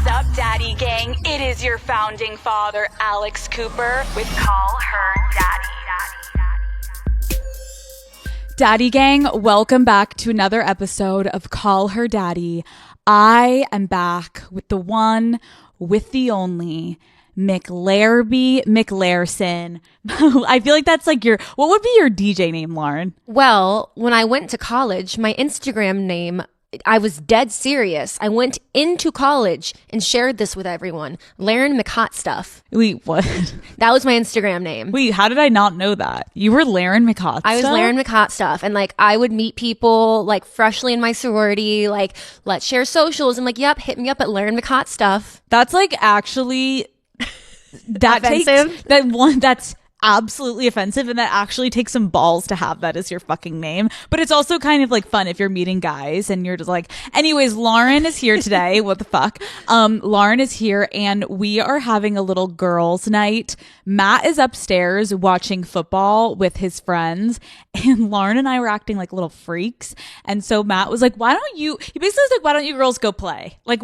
What's up, Daddy Gang? It is your founding father, Alex Cooper, with Call Her Daddy. Daddy Gang, welcome back to another episode of Call Her Daddy. I am back with the one, with the only, McLairson. I feel like that's like what would be your DJ name, Lauren? Well, when I went to college, my Instagram name, I was dead serious. I went into college and shared this with everyone. Lauren McHot Stuff. Wait, what? That was my Instagram name. Wait, how did I not know that? You were Lauren McHot Stuff? I was Lauren McHot Stuff. And like, I would meet people like freshly in my sorority, like, let's share socials. I'm like, yep, hit me up at Lauren McHot Stuff. That's like actually, that Offensive? That's absolutely offensive, and that actually takes some balls to have that as your fucking name. But it's also kind of like fun if you're meeting guys and you're just like, anyways, Lauren is here today. What the fuck? Lauren is here and we are having a little girls' night. Matt is upstairs watching football with his friends, and Lauren and I were acting like little freaks. And so Matt was like, he basically was like, why don't you girls go play? Like,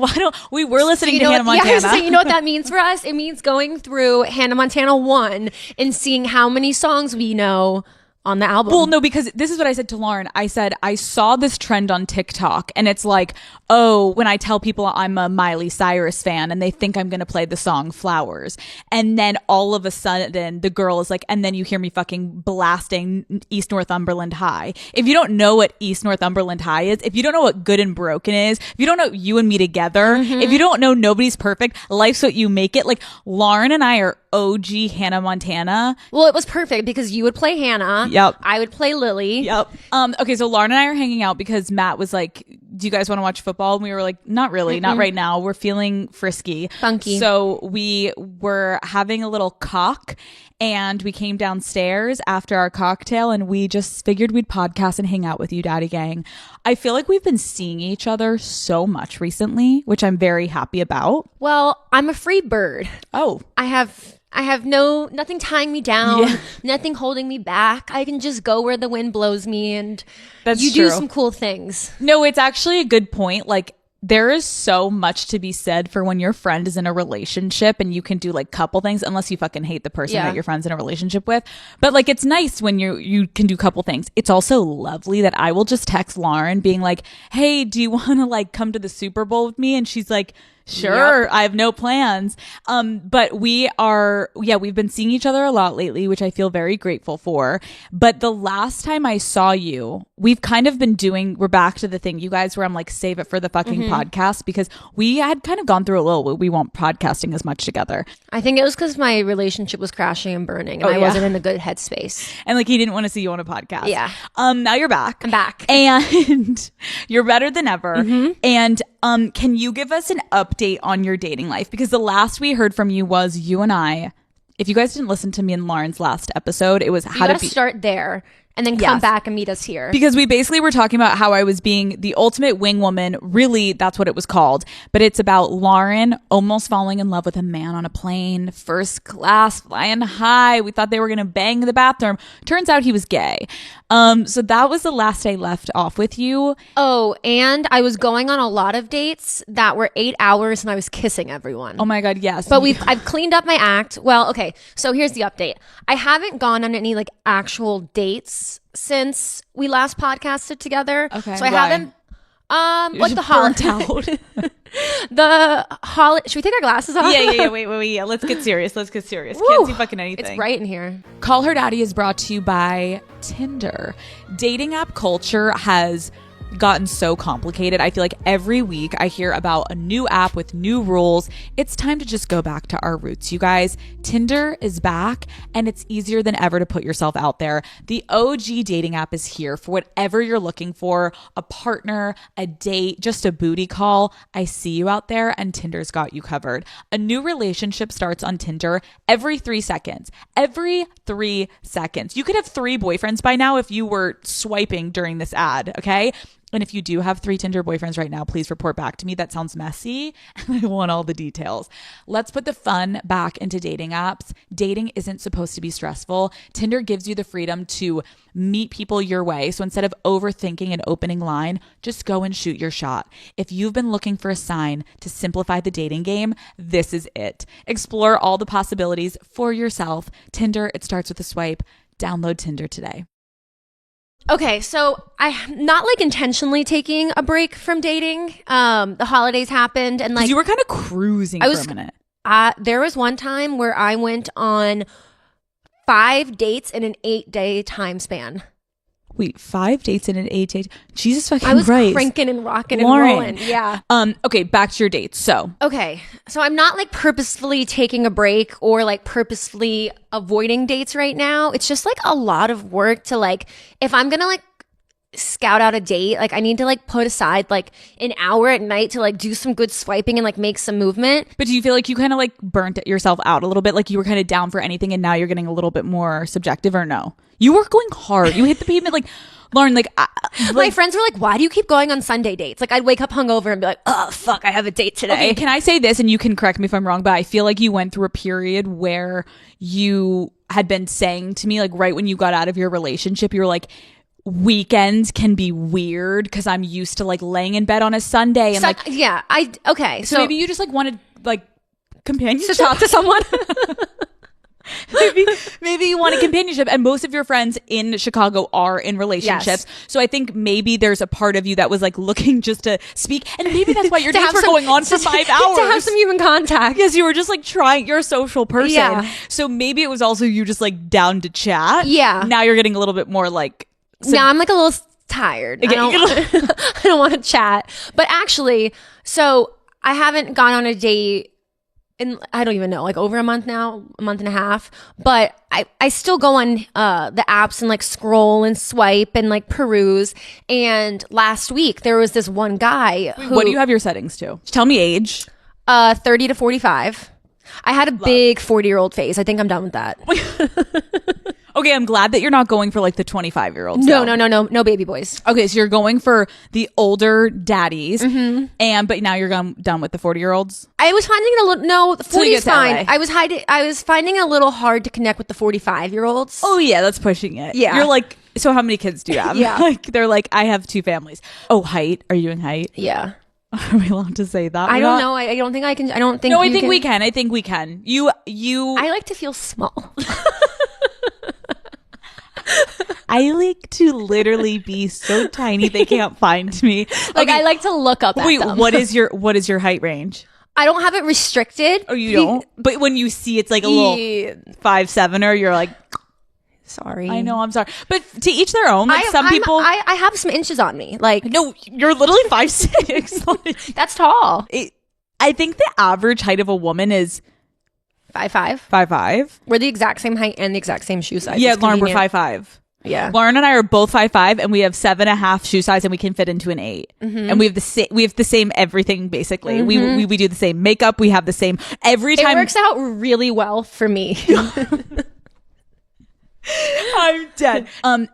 we were listening to Hannah Montana. Yeah, so you know what that means for us? It means going through Hannah Montana 1 and seeing how many songs we know on the album. Well, no, because this is what I said to Lauren. I said, I saw this trend on TikTok and it's like, oh, when I tell people I'm a Miley Cyrus fan and they think I'm going to play the song Flowers. And then all of a sudden the girl is like, and then you hear me fucking blasting East Northumberland High. If you don't know what East Northumberland High is, if you don't know what Good and Broken is, if you don't know You and Me Together, if you don't know Nobody's Perfect, Life's What You Make It, like Lauren and I are OG Hannah Montana. Well, it was perfect because you would play Hannah. Yep. I would play Lily. Yep. Okay, so Lauren and I are hanging out because Matt was like, do you guys want to watch football? And we were like, not really, not right now. We're feeling frisky. Funky. So we were having a little cock and we came downstairs after our cocktail and we just figured we'd podcast and hang out with you, Daddy Gang. I feel like we've been seeing each other so much recently, which I'm very happy about. Well, I'm a free bird. Oh. I have nothing tying me down, nothing holding me back. I can just go where the wind blows me, and That's you true. do some cool things. No, it's actually a good point. Like, there is so much to be said for when your friend is in a relationship and you can do like couple things, unless you fucking hate the person that your friend's in a relationship with. But like, it's nice when you can do couple things. It's also lovely that I will just text Lauren being like, hey, do you want to like come to the Super Bowl with me? And she's like, sure. Yep. I have no plans. But we've been seeing each other a lot lately, which I feel very grateful for. But the last time I saw you, we've kind of been we're back to the thing, you guys, where I'm like, save it for the fucking podcast, because we had kind of gone through a little, we weren't podcasting as much together. I think it was because my relationship was crashing and burning and I wasn't in a good headspace. And like, he didn't want to see you on a podcast. Yeah. Now you're back. I'm back. And you're better than ever. And can you give us an update on your dating life? Because the last we heard from you was you and I, if you guys didn't listen to me in Lauren's last episode, it was how to start there and then come back and meet us here. Because we basically were talking about how I was being the ultimate wing woman. Really, that's what it was called. But it's about Lauren almost falling in love with a man on a plane, first class, flying high. We thought they were going to bang in the bathroom. Turns out he was gay. So that was the last I left off with you. Oh, and I was going on a lot of dates that were 8 hours and I was kissing everyone. Oh my God, yes. But I've cleaned up my act. Well, okay. So here's the update. I haven't gone on any like actual dates since we last podcasted together. Okay. So I haven't like the burnt out. the holiday. Should we take our glasses off? Yeah. Wait. Yeah. Let's get serious. Woo. Can't see fucking anything. It's bright in here. Call Her Daddy is brought to you by Tinder. Dating app culture has gotten so complicated. I feel like every week I hear about a new app with new rules. It's time to just go back to our roots, you guys. Tinder is back and it's easier than ever to put yourself out there. The OG dating app is here for whatever you're looking for, a partner, a date, just a booty call. I see you out there and Tinder's got you covered. A new relationship starts on Tinder every 3 seconds. Every 3 seconds. You could have 3 boyfriends by now if you were swiping during this ad, okay? And if you do have 3 Tinder boyfriends right now, please report back to me. That sounds messy and I want all the details. Let's put the fun back into dating apps. Dating isn't supposed to be stressful. Tinder gives you the freedom to meet people your way. So instead of overthinking an opening line, just go and shoot your shot. If you've been looking for a sign to simplify the dating game, this is it. Explore all the possibilities for yourself. Tinder, it starts with a swipe. Download Tinder today. Okay, so I'm not like intentionally taking a break from dating. The holidays happened and like you were kind of cruising for a minute. There was one time where I went on 5 dates in an 8-day time span. Wait, 5 dates in an 8 day? Jesus fucking I was Christ. cranking and rocking Lauren. and rolling. Yeah. Okay, back to your dates. So I'm not like purposefully taking a break or like purposefully avoiding dates right now. It's just like a lot of work to like, if I'm gonna like scout out a date, like I need to like put aside like an hour at night to like do some good swiping and like make some movement. But do you feel like you kind of like burnt yourself out a little bit? Like you were kind of down for anything and now you're getting a little bit more subjective, or no? You were going hard. You hit the pavement like, Lauren, like my friends were like, why do you keep going on Sunday dates? Like I'd wake up hungover and be like, oh fuck, I have a date today. Okay, can I say this, and you can correct me if I'm wrong, but I feel like you went through a period where you had been saying to me, like right when you got out of your relationship, you were like, weekends can be weird because I'm used to like laying in bed on a Sunday and like yeah, so maybe you just like wanted like companionship to talk to someone. maybe you want a companionship, and most of your friends in Chicago are in relationships. Yes. So I think maybe there's a part of you that was like looking just to speak, and maybe that's why your dates were going on for 5 hours. To have some human contact. Yes, you were just like trying. You're a social person. Yeah. So maybe it was also you just like down to chat. Yeah. Now you're getting a little bit more like. Now I'm like a little tired. Okay, I don't want to chat. But actually, so I haven't gone on a date in, I don't even know, like over a month now, a month and a half. But I still go on the apps and like scroll and swipe and like peruse. And last week there was this one guy who. What do you have your settings to? Tell me age. 30 to 45. I had a big 40-year-old phase. I think I'm done with that. Okay, I'm glad that you're not going for like the 25-year-olds. No baby boys. Okay, so you're going for the older daddies, but now you're done with the 40-years. I was finding it a little. No, the 40 is fine. LA. I was finding it a little hard to connect with the 45-year-olds. Oh yeah, that's pushing it. Yeah, you're like, so how many kids do you have? Yeah, like they're like, I have 2 families. Oh, height? Are you in height? Yeah. Are we allowed to say that? I don't know. I don't think I can. I don't think. No, I think we can. I think we can. You. I like to feel small. I like to literally be so tiny they can't find me. Like I like to look up at them. What is your height range? I don't have it restricted. Oh, you don't? But when you see it's like a little 5'7"er, you're like, sorry. I know, I'm sorry. But to each their own. Like people I have some inches on me. Like no, you're literally 5'6". That's tall. I think the average height of a woman is 5'5". 5'5". We're the exact same height and the exact same shoe size. Yeah, Lauren, we're 5'5". Yeah, Lauren and I are both 5'5", and we have 7.5 shoe size, and we can fit into an 8. And we have the same everything basically. We do the same makeup. We have the same every time. It works out really well for me. I'm dead.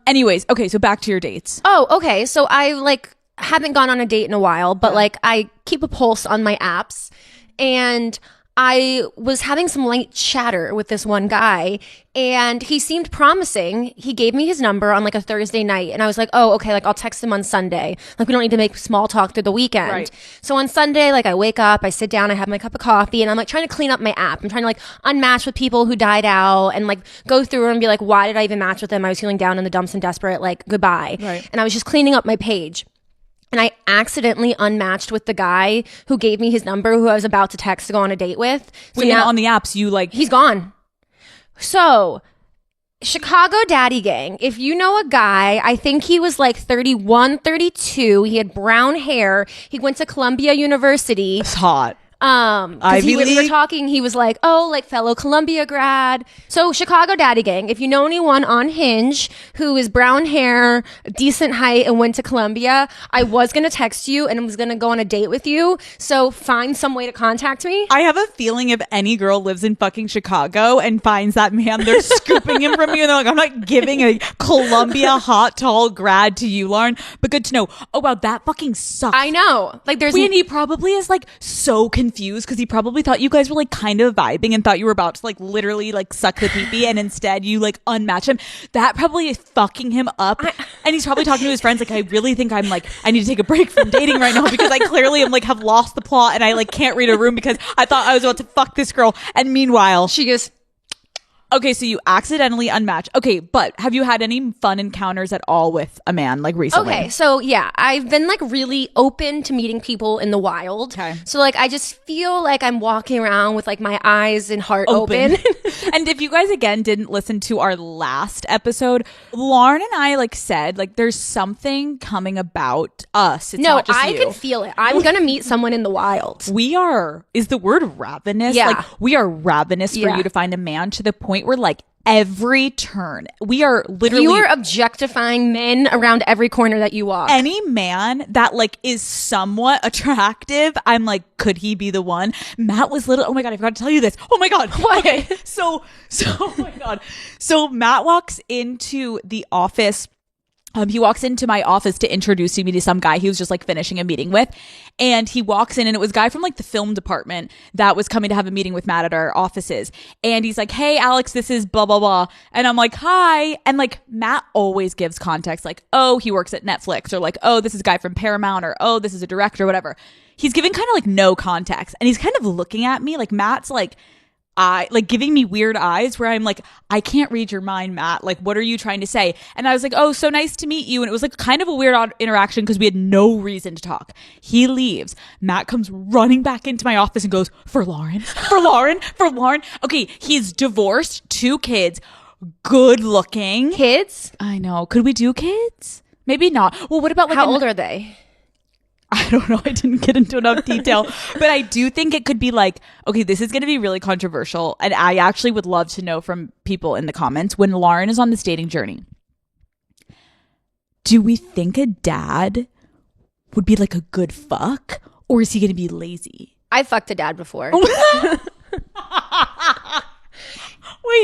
Anyways, okay, so back to your dates. Oh, okay. So I like haven't gone on a date in a while, but like I keep a pulse on my apps, and I was having some light chatter with this one guy, and he seemed promising. He gave me his number on like a Thursday night, and I was like, oh, okay, like I'll text him on Sunday. Like we don't need to make small talk through the weekend. Right. So on Sunday, like I wake up, I sit down, I have my cup of coffee, and I'm like trying to clean up my app. I'm trying to like unmatch with people who died out and like go through and be like, why did I even match with them? I was feeling down in the dumps and desperate, like goodbye. Right. And I was just cleaning up my page. And I accidentally unmatched with the guy who gave me his number, who I was about to text to go on a date with. So Wait, now on the apps, you like... He's gone. So, Chicago Daddy Gang. If you know a guy, I think he was like 31, 32. He had brown hair. He went to Columbia University. It's hot. 'Cause Ivy we were League? talking, he was like, oh, like fellow Columbia grad. So Chicago Daddy Gang, if you know anyone on Hinge who is brown hair, decent height, and went to Columbia, I was going to text you and was going to go on a date with you. So find some way to contact me. I have a feeling if any girl lives in fucking Chicago and finds that man, they're scooping him from you. And they're like, I'm not giving a Columbia hot, tall grad to you, Lauren. But good to know. Oh, wow, that fucking sucks. I know. Like there's... And he probably is like so confused because he probably thought you guys were like kind of vibing and thought you were about to like literally like suck the pee-pee, and instead you like unmatch him. That probably is fucking him up. And he's probably talking to his friends like, I really think I'm like, I need to take a break from dating right now because I clearly am like have lost the plot and I like can't read a room because I thought I was about to fuck this girl. And meanwhile, She goes... okay, so you accidentally unmatch. Okay, but have you had any fun encounters at all with a man like recently? Okay, so yeah, I've been like really open to meeting people in the wild. Okay. So like I just feel like I'm walking around with like my eyes and heart open. And if you guys again didn't listen to our last episode, Lauren and I like said like there's something coming about us. It's No, not just I you. can feel it. I'm gonna meet someone in the wild. We are, is the word ravenous? Yeah. Like we are ravenous for Yeah. you to find a man to the point where like every turn we are literally You are objectifying men around every corner that you walk. any man that like is somewhat attractive. I'm like, could he be the one? Matt was little. Oh my God, I forgot to tell you this. Oh my God. What? Okay. So, oh my God. So Matt walks into the office. He walks into my office to introduce me to some guy he was just like finishing a meeting with. And he walks in and it was a guy from like the film department that was coming to have a meeting with Matt at our offices. And he's like, hey, Alex, this is blah, blah, blah. And I'm like, hi. And like Matt always gives context like, oh, he works at Netflix, or like, oh, this is a guy from Paramount, or oh, this is a director, or whatever. He's giving kind of like no context. And he's kind of looking at me like Matt's like, giving me weird eyes where I'm like, I can't read your mind, Matt. Like, what are you trying to say? And I was like, oh, so nice to meet you. And it was like kind of a weird odd interaction because we had no reason to talk. He leaves. Matt comes running back into my office and goes, for Lauren, for Lauren, for Lauren. Okay, he's divorced, 2 kids, good looking. Kids? I know. Could we do kids? Maybe not. Well, what about like How old are they? I don't know. I didn't get into enough detail, but I do think it could be like, okay, this is going to be really controversial. And I actually would love to know from people in the comments, when Lauren is on this dating journey, do we think a dad would be like a good fuck, or is he going to be lazy? I fucked a dad before. Wait,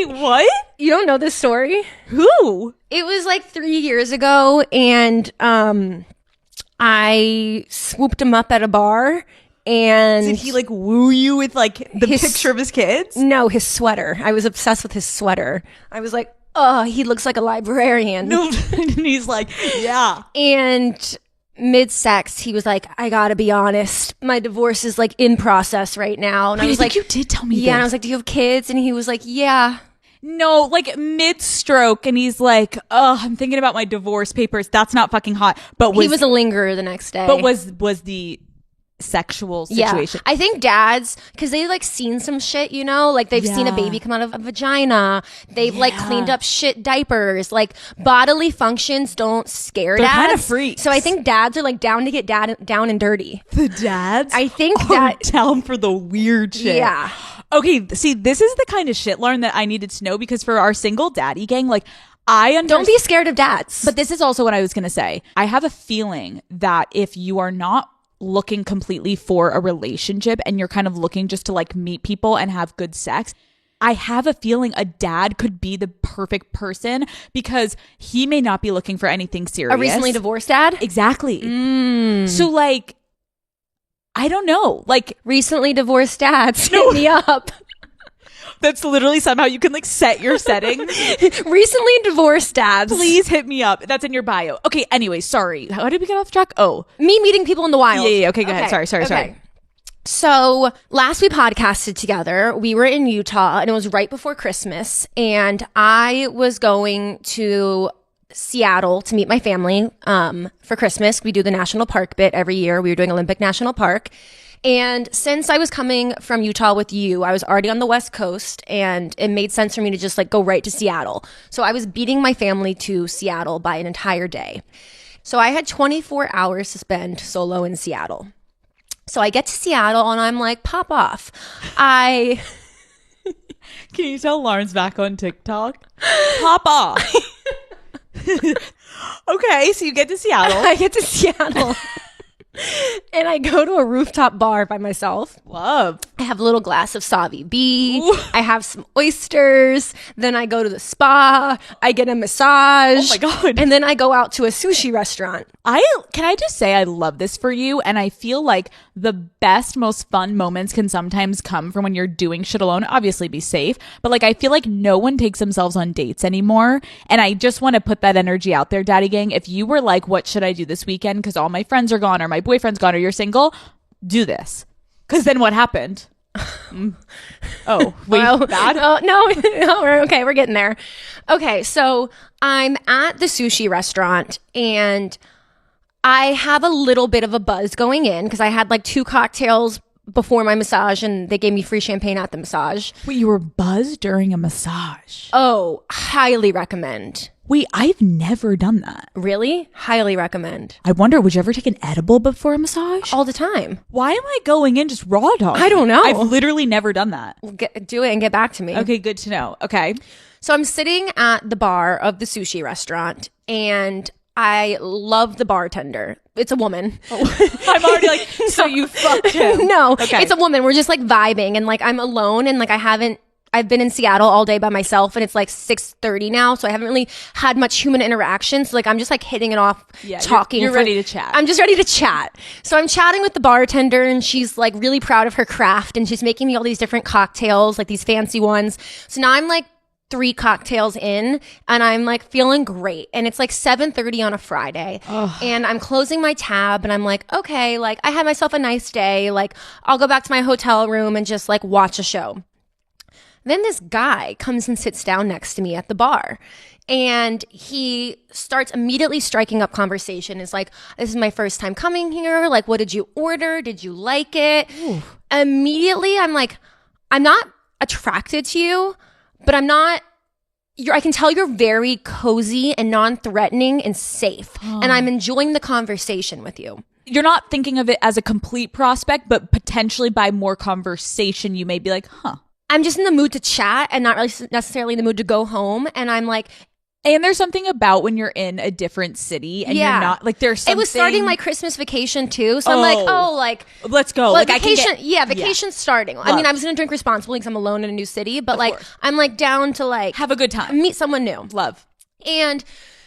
what? You don't know this story? Who? It was like 3 years ago, and I swooped him up at a bar, and Did he like woo you with like the picture of his kids? No, his sweater. I was obsessed with his sweater. I was like, oh, he looks like a librarian. No, and he's like, yeah. And mid-sex, he was like, I gotta be honest, my divorce is like in process right now. And I was like, you did tell me yeah. this. And I was like, do you have kids? And he was like, yeah. No, like mid-stroke, and he's like, "Oh, I'm thinking about my divorce papers." That's not fucking hot. But He was a lingerer the next day. But was the sexual situation? Yeah. I think dads, because they like seen some shit, you know, like they've seen a baby come out of a vagina. They've like cleaned up shit diapers. Like bodily functions don't scare They're dads. kind of freaks. So I think dads are like down to get down and dirty. The dads, I think are that down for the weird shit. Yeah. Okay, see, this is the kind of shit, Lauren, that I needed to know, because for our single daddy gang, like, I understand. Don't be scared of dads. But this is also what I was going to say. I have a feeling that if you are not looking completely for a relationship and you're kind of looking just to like meet people and have good sex, I have a feeling a dad could be the perfect person, because he may not be looking for anything serious. A recently divorced dad? Exactly. So like, I don't know. Like, Recently divorced dads. Hit me up. that's literally somehow you can like set your settings. Recently divorced dads. Please hit me up. That's in your bio. Okay, anyway, sorry. How did we get off track? Oh. Me meeting people in the wild. Yeah. Okay, go ahead. Sorry. So last we podcasted together, we were in Utah, and it was right before Christmas, and I was going to Seattle to meet my family for Christmas. We do the national park bit every year. We were doing Olympic National Park. And since I was coming from Utah with you, I was already on the West Coast, and it made sense for me to just like go right to Seattle. So I was beating my family to Seattle by an entire day. So I had 24 hours to spend solo in Seattle. So I get to Seattle and I'm like, pop off. I Can you tell Lauren's back on TikTok? Pop off. Okay, so you get to Seattle. I get to Seattle and I go to a rooftop bar by myself. Love. I have a little glass of Savi B. Ooh. I have some oysters. Then I go to the spa. I get a massage. Oh my God. And then I go out to a sushi restaurant. Can I just say I love this for you, and I feel like the best, most fun moments can sometimes come from when you're doing shit alone. Obviously be safe, but like I feel like no one takes themselves on dates anymore, and I just want to put that energy out there, Daddy Gang. If you were like, what should I do this weekend because all my friends are gone or my boyfriend's gone or you're single, do this. Because then what happened? Oh, wait, Well, bad? no, we're getting there. Okay, so I'm at the sushi restaurant and I have a little bit of a buzz going in because I had like 2 cocktails before my massage and they gave me free champagne at the massage. Wait, you were buzzed during a massage? Oh, highly recommend. Wait, I've never done that. Really? Highly recommend. I wonder, would you ever take an edible before a massage? All the time. Why am I going in just raw dog? I don't know. I've literally never done that. Do it and get back to me. Okay, good to know. Okay. So I'm sitting at the bar of the sushi restaurant and I love the bartender. It's a woman. I'm already like, so you fucked him. No, Okay. it's a woman. We're just like vibing and like I'm alone and like I've been in Seattle all day by myself and it's like 6:30 now. So I haven't really had much human interaction. So like I'm just like hitting it off, talking. You're ready to chat. I'm just ready to chat. So I'm chatting with the bartender and she's like really proud of her craft and she's making me all these different cocktails, like these fancy ones. So now I'm like 3 cocktails in and I'm like feeling great. And it's like 7:30 on a Friday. And I'm closing my tab and I'm like, okay, like I had myself a nice day. Like I'll go back to my hotel room and just like watch a show. Then this guy comes and sits down next to me at the bar and he starts immediately striking up conversation. It's like, this is my first time coming here. Like, what did you order? Did you like it? Ooh. Immediately, I'm like, I'm not attracted to you, but I can tell you're very cozy and non-threatening and safe. And I'm enjoying the conversation with you. You're not thinking of it as a complete prospect, but potentially by more conversation, you may be like, huh. I'm just in the mood to chat and not really necessarily in the mood to go home. And I'm like, and there's something about when you're in a different city and you're not like there's something. It was starting my Christmas vacation too. So I'm like, let's go. Well, like vacation, I can vacation's starting. I mean, I was going to drink responsibly because I'm alone in a new city, but like course. I'm like down to like have a good time. Meet someone new. Love. And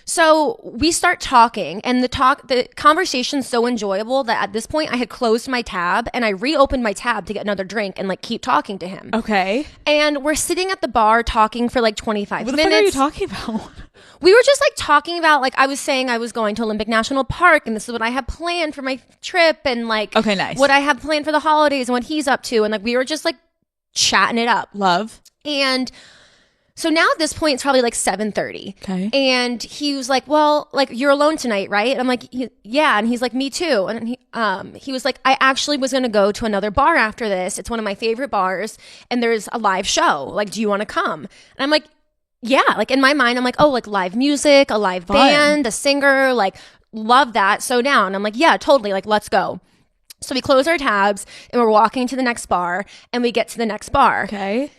so we start talking and the conversation's so enjoyable that at this point I had closed my tab and I reopened my tab to get another drink and like keep talking to him. Okay. And we're sitting at the bar talking for like 25 minutes. What the fuck are you talking about? We were just like talking about like I was saying I was going to Olympic National Park and this is what I have planned for my trip and like okay, nice. What I have planned for the holidays and what he's up to and like we were just like chatting it up. Love. And so now at this point, it's probably like 7:30. Okay. And he was like, well, like, you're alone tonight, right? And I'm like, yeah. And he's like, me too. And he was like, I actually was going to go to another bar after this. It's one of my favorite bars. And there's a live show. Like, do you want to come? And I'm like, yeah. Like, in my mind, I'm like, oh, like live music, a live band, a singer, like, love that. So down. I'm like, yeah, totally. Like, let's go. So we close our tabs and we're walking to the next bar and we get to the next bar. Okay.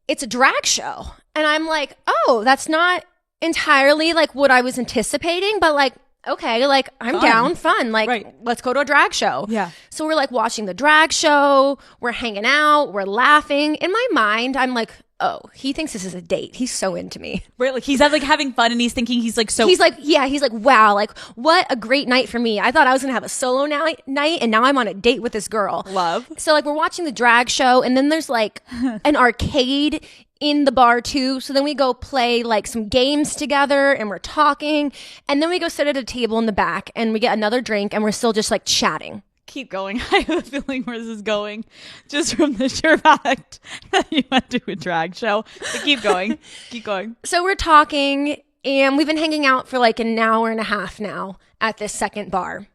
It's a drag show. And I'm like, oh, that's not entirely like what I was anticipating, but like, okay, like I'm down, fun. Like, let's go to a drag show. Yeah. So we're like watching the drag show. We're hanging out. We're laughing. In my mind, I'm like, oh, he thinks this is a date. He's so into me. Right. Like he's like having fun and he's thinking he's like so. He's like, yeah, he's like, wow, like what a great night for me. I thought I was going to have a solo night and now I'm on a date with this girl. Love. So like we're watching the drag show and then there's like an arcade in the bar too. So then we go play like some games together and we're talking. And then we go sit at a table in the back and we get another drink and we're still just like chatting. Keep going. I have a feeling where this is going just from the sheer fact that you went to a drag show. But keep going. Keep going. So we're talking and we've been hanging out for like an hour and a half now at this second bar.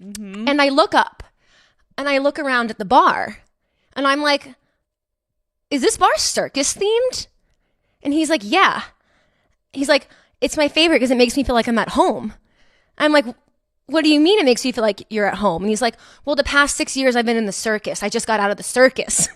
Mm-hmm. And I look up and I look around at the bar and I'm like, is this bar circus themed? And he's like, yeah. He's like, it's my favorite because it makes me feel like I'm at home. I'm like, what do you mean it makes you feel like you're at home? And he's like, well, the past 6 years I've been in the circus. I just got out of the circus.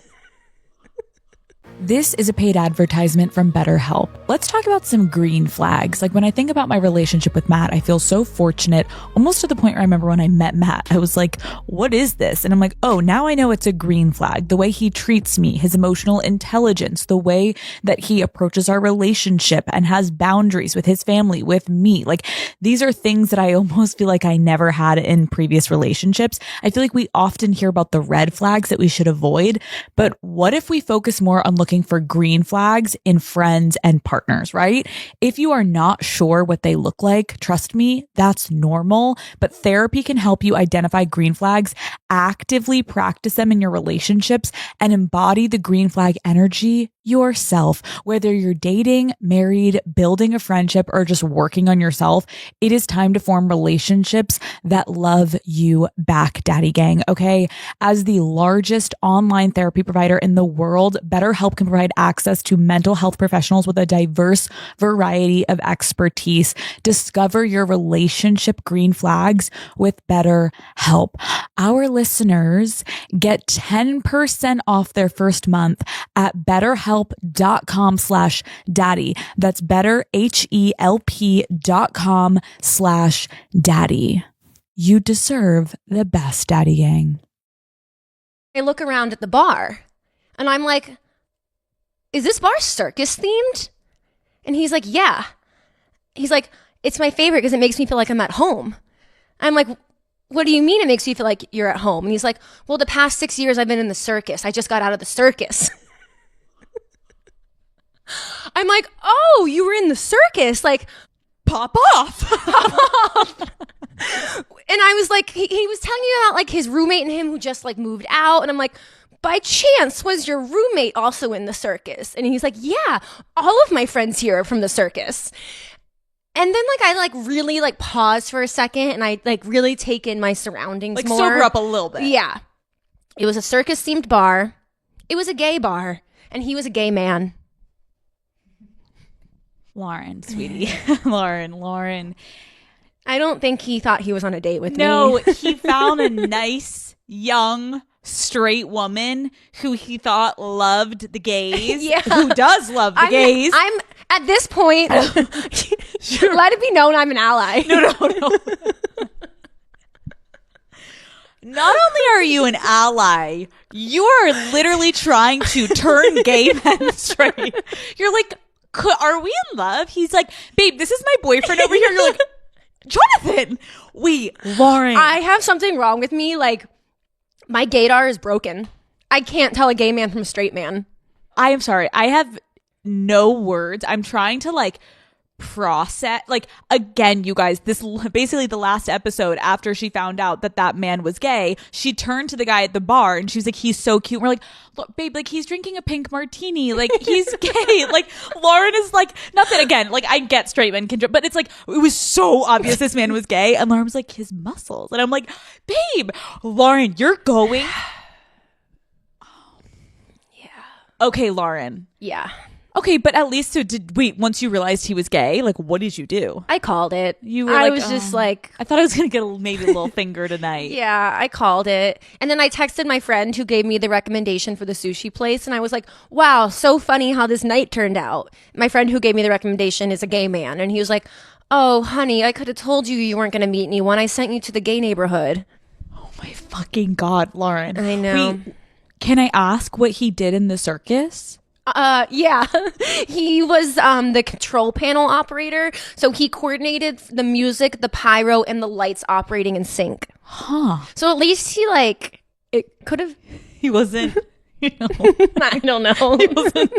This is a paid advertisement from BetterHelp. Let's talk about some green flags. Like when I think about my relationship with Matt, I feel so fortunate, almost to the point where I remember when I met Matt, I was like, what is this? And I'm like, oh, now I know it's a green flag. The way he treats me, his emotional intelligence, the way that he approaches our relationship and has boundaries with his family, with me. Like these are things that I almost feel like I never had in previous relationships. I feel like we often hear about the red flags that we should avoid, but what if we focus more on looking for green flags in friends and partners, right? If you are not sure what they look like, trust me, that's normal, but therapy can help you identify green flags, actively practice them in your relationships, and embody the green flag energy yourself. Whether you're dating, married, building a friendship, or just working on yourself, it is time to form relationships that love you back, Daddy Gang, okay? As the largest online therapy provider in the world, BetterHelp can provide access to mental health professionals with a diverse variety of expertise. Discover your relationship green flags with BetterHelp. Our listeners get 10% off their first month at betterhelp.com/daddy. That's betterhelp.com/daddy. You deserve the best, Daddy Gang. I look around at the bar and I'm like, is this bar circus themed? And he's like, yeah. He's like, it's my favorite because it makes me feel like I'm at home. I'm like, what do you mean it makes you feel like you're at home? And he's like, well, the past 6 years I've been in the circus. I just got out of the circus. I'm like, oh, you were in the circus. Like, Pop off. Pop off. And I was like, he was telling me about like his roommate and him who just like moved out. And I'm like, by chance, was your roommate also in the circus? And he's like, yeah, all of my friends here are from the circus. And then like I like really like paused for a second and I like really take in my surroundings Like more. sober up a little bit. Yeah. It was a circus themed bar. It was a gay bar. And he was a gay man. Lauren, sweetie. Lauren. I don't think he thought he was on a date with me. No, he found a nice, young, straight woman who he thought loved the gays. Yeah. Who does love the gays. I'm at this point, let it be known I'm an ally. No. Not only are you an ally, you are literally trying to turn gay men straight. You're like, are we in love? He's like, babe, this is my boyfriend over here. You're like, Jonathan. Lauren. I have something wrong with me. Like, my gaydar is broken. I can't tell a gay man from a straight man. I am sorry. I have no words. I'm trying to like process, like, again, you guys, this basically the last episode after she found out that that man was gay, she turned to the guy at the bar and she was like, he's so cute. And we're like, look, babe, like he's drinking a pink martini, like he's gay. Like Lauren is like, not that again, like I get straight men can drink, but it's like it was so obvious this man was gay. And Lauren was like, his muscles. And I'm like, babe, Lauren, you're going. Yeah. Okay, Lauren. Yeah. Okay, but at least once you realized he was gay, like what did you do? I called it. You were I like, was just like, I thought I was going to get maybe a little finger tonight. yeah, I called it. And then I texted my friend who gave me the recommendation for the sushi place. And I was like, wow, so funny how this night turned out. My friend who gave me the recommendation is a gay man. And he was like, oh, honey, I could have told you weren't going to meet anyone. I sent you to the gay neighborhood. Oh my fucking God, Lauren. I know. Wait, can I ask what he did in the circus? Yeah, he was the control panel operator. So he coordinated the music, the pyro, and the lights operating in sync. Huh. So at least he like, it could have. He wasn't, you know. I don't know. He wasn't. I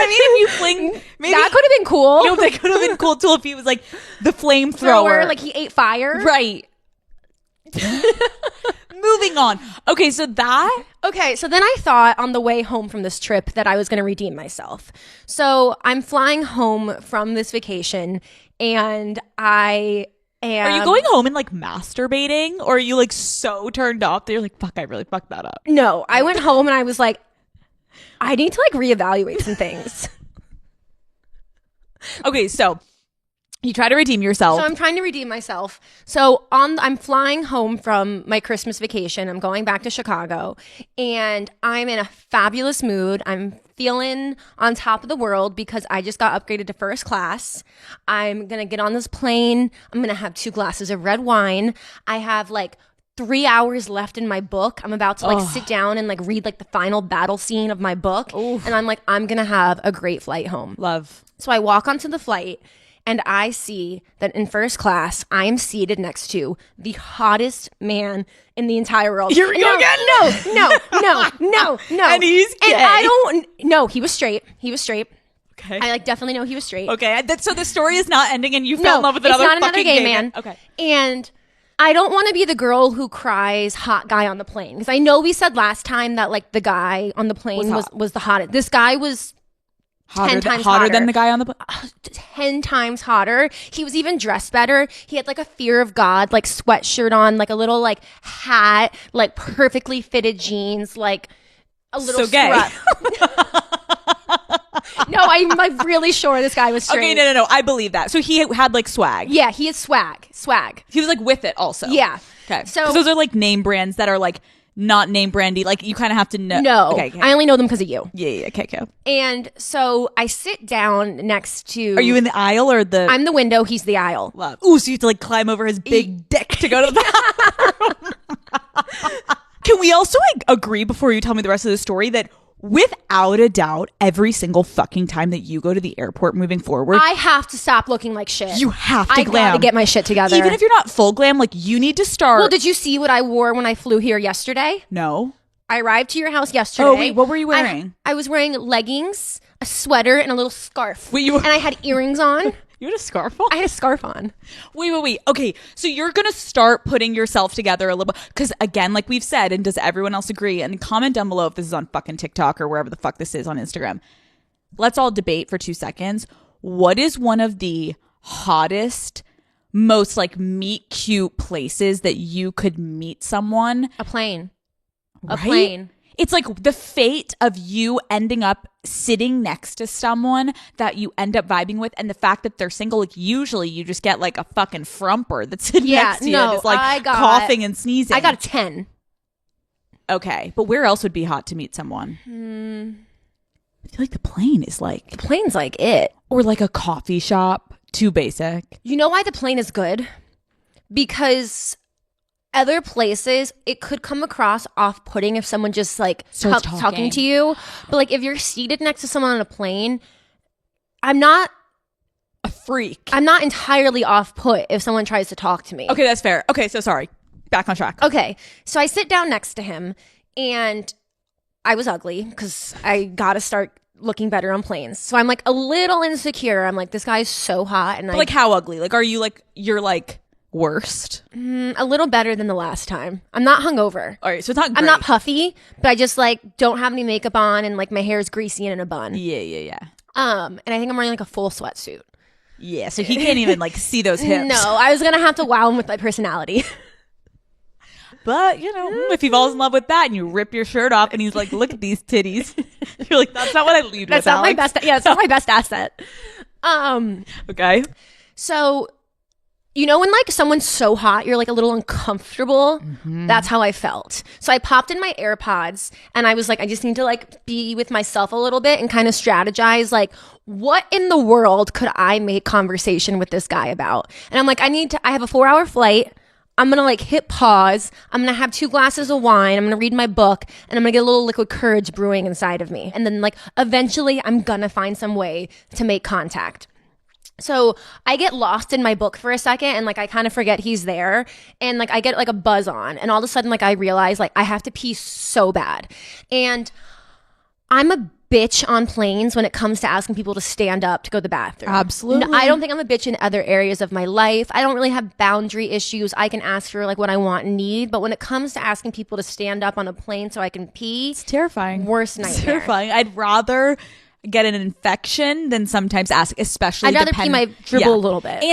mean, if you fling, maybe That could have been cool. You know, that could have been cool too if he was like the flamethrower. Like he ate fire. Right. Moving on. Okay, so then I thought on the way home from this trip that I was going to redeem myself. So I'm flying home from this vacation and I am... Are you going home and like masturbating? Or are you like so turned off that you're like, fuck, I really fucked that up? No, I went home and I was like, I need to like reevaluate some things. Okay, so You try to redeem yourself. So I'm trying to redeem myself. So I'm flying home from my Christmas vacation. I'm going back to Chicago, and I'm in a fabulous mood. I'm feeling on top of the world because I just got upgraded to first class. I'm going to get on this plane. I'm going to have 2 glasses of red wine. I have like 3 hours left in my book. I'm about to like sit down and like read like the final battle scene of my book. Oof. And I'm like, I'm going to have a great flight home. Love. So I walk onto the flight, and I see that in first class, I am seated next to the hottest man in the entire world. Here we go again? No. And he's gay. And no, he was straight. Okay. I like definitely know he was straight. Okay. So the story is not ending and you fell in love with another it's not another fucking gay man. Okay. And I don't want to be the girl who cries hot guy on the plane. Because I know we said last time that like the guy on the plane was the hottest. This guy was hotter than the guy on the 10 times hotter. He was even dressed better. He had like a fear of God like sweatshirt on, like a little like hat, like perfectly fitted jeans, like a little so gay. No, I'm like really sure this guy was straight. Okay, no. I believe that. So he had like swag. Yeah, he had swag. He was like with it also. Yeah. Okay. So 'cause those are like name brands that are like not name brandy. Like you kind of have to know. No, Okay. I only know them because of you. Yeah. Okay. And so I sit down next to. Are you in the aisle or the? I'm the window. He's the aisle. Love. Ooh, so you have to like climb over his big dick to go to the bathroom. Can we also like agree before you tell me the rest of the story that without a doubt, every single fucking time that you go to the airport moving forward, I have to stop looking like shit. you have to I glam. gotta get my shit together. Even if you're not full glam, like you need to start. Well, did you see what I wore when I flew here yesterday? No. I arrived to your house yesterday. Oh, wait, what were you wearing? I was wearing leggings, a sweater, and a little scarf. Wait, and I had earrings on. You had a scarf on? I had a scarf on. Wait. Okay, so you're going to start putting yourself together a little bit. Because again, like we've said, and does everyone else agree? And comment down below if this is on fucking TikTok or wherever the fuck this is on Instagram. Let's all debate for 2 seconds. What is one of the hottest, most like meet cute places that you could meet someone? A plane. Right? A plane. It's like the fate of you ending up sitting next to someone that you end up vibing with, and the fact that they're single. Like usually, you just get like a fucking frumper that's sitting next to you and is like coughing and sneezing. I got a 10. Okay, but where else would be hot to meet someone? I feel like the plane is like The plane's like it. or like a coffee shop. Too basic. You know why the plane is good? Because other places, it could come across off-putting if someone just like Starts talking to you. But like if you're seated next to someone on a plane, I'm not A freak. I'm not entirely off-put if someone tries to talk to me. Okay, that's fair. Okay, so sorry. Back on track. Okay, so I sit down next to him, and I was ugly because I gotta start looking better on planes. So I'm like a little insecure. I'm like, this guy's so hot, and But like how ugly? Like are you like you're like worst? a little better than the last time. I'm not hungover. All right, so it's not great. I'm not puffy, but I just like don't have any makeup on, and like my hair is greasy and in a bun. Yeah. And I think I'm wearing like a full sweatsuit. Yeah, so he can't even like see those hips. No, I was gonna have to wow him with my personality. But, you know, if he falls in love with that and you rip your shirt off and he's like, look at these titties. You're like, that's not what I lead That's with, not my Alex. best. Yeah, it's not my best asset. Okay. So, you know, when like someone's so hot, you're like a little uncomfortable. That's how I felt. So I popped in my AirPods and I was like, I just need to like be with myself a little bit and kind of strategize like, what in the world could I make conversation with this guy about? And I'm like, I have a 4-hour flight. I'm going to like hit pause. I'm going to have 2 glasses of wine. I'm going to read my book and I'm going to get a little liquid courage brewing inside of me. And then like eventually I'm going to find some way to make contact. So I get lost in my book for a second and like I kind of forget he's there and like I get like a buzz on and all of a sudden like I realize like I have to pee so bad. And I'm a bitch on planes when it comes to asking people to stand up to go to the bathroom. Absolutely. No, I don't think I'm a bitch in other areas of my life. I don't really have boundary issues. I can ask for like what I want and need. But when it comes to asking people to stand up on a plane so I can pee, It's terrifying. Worst nightmare. It's terrifying. I'd rather get an infection than sometimes ask, especially I'd rather pee my dribble a little bit.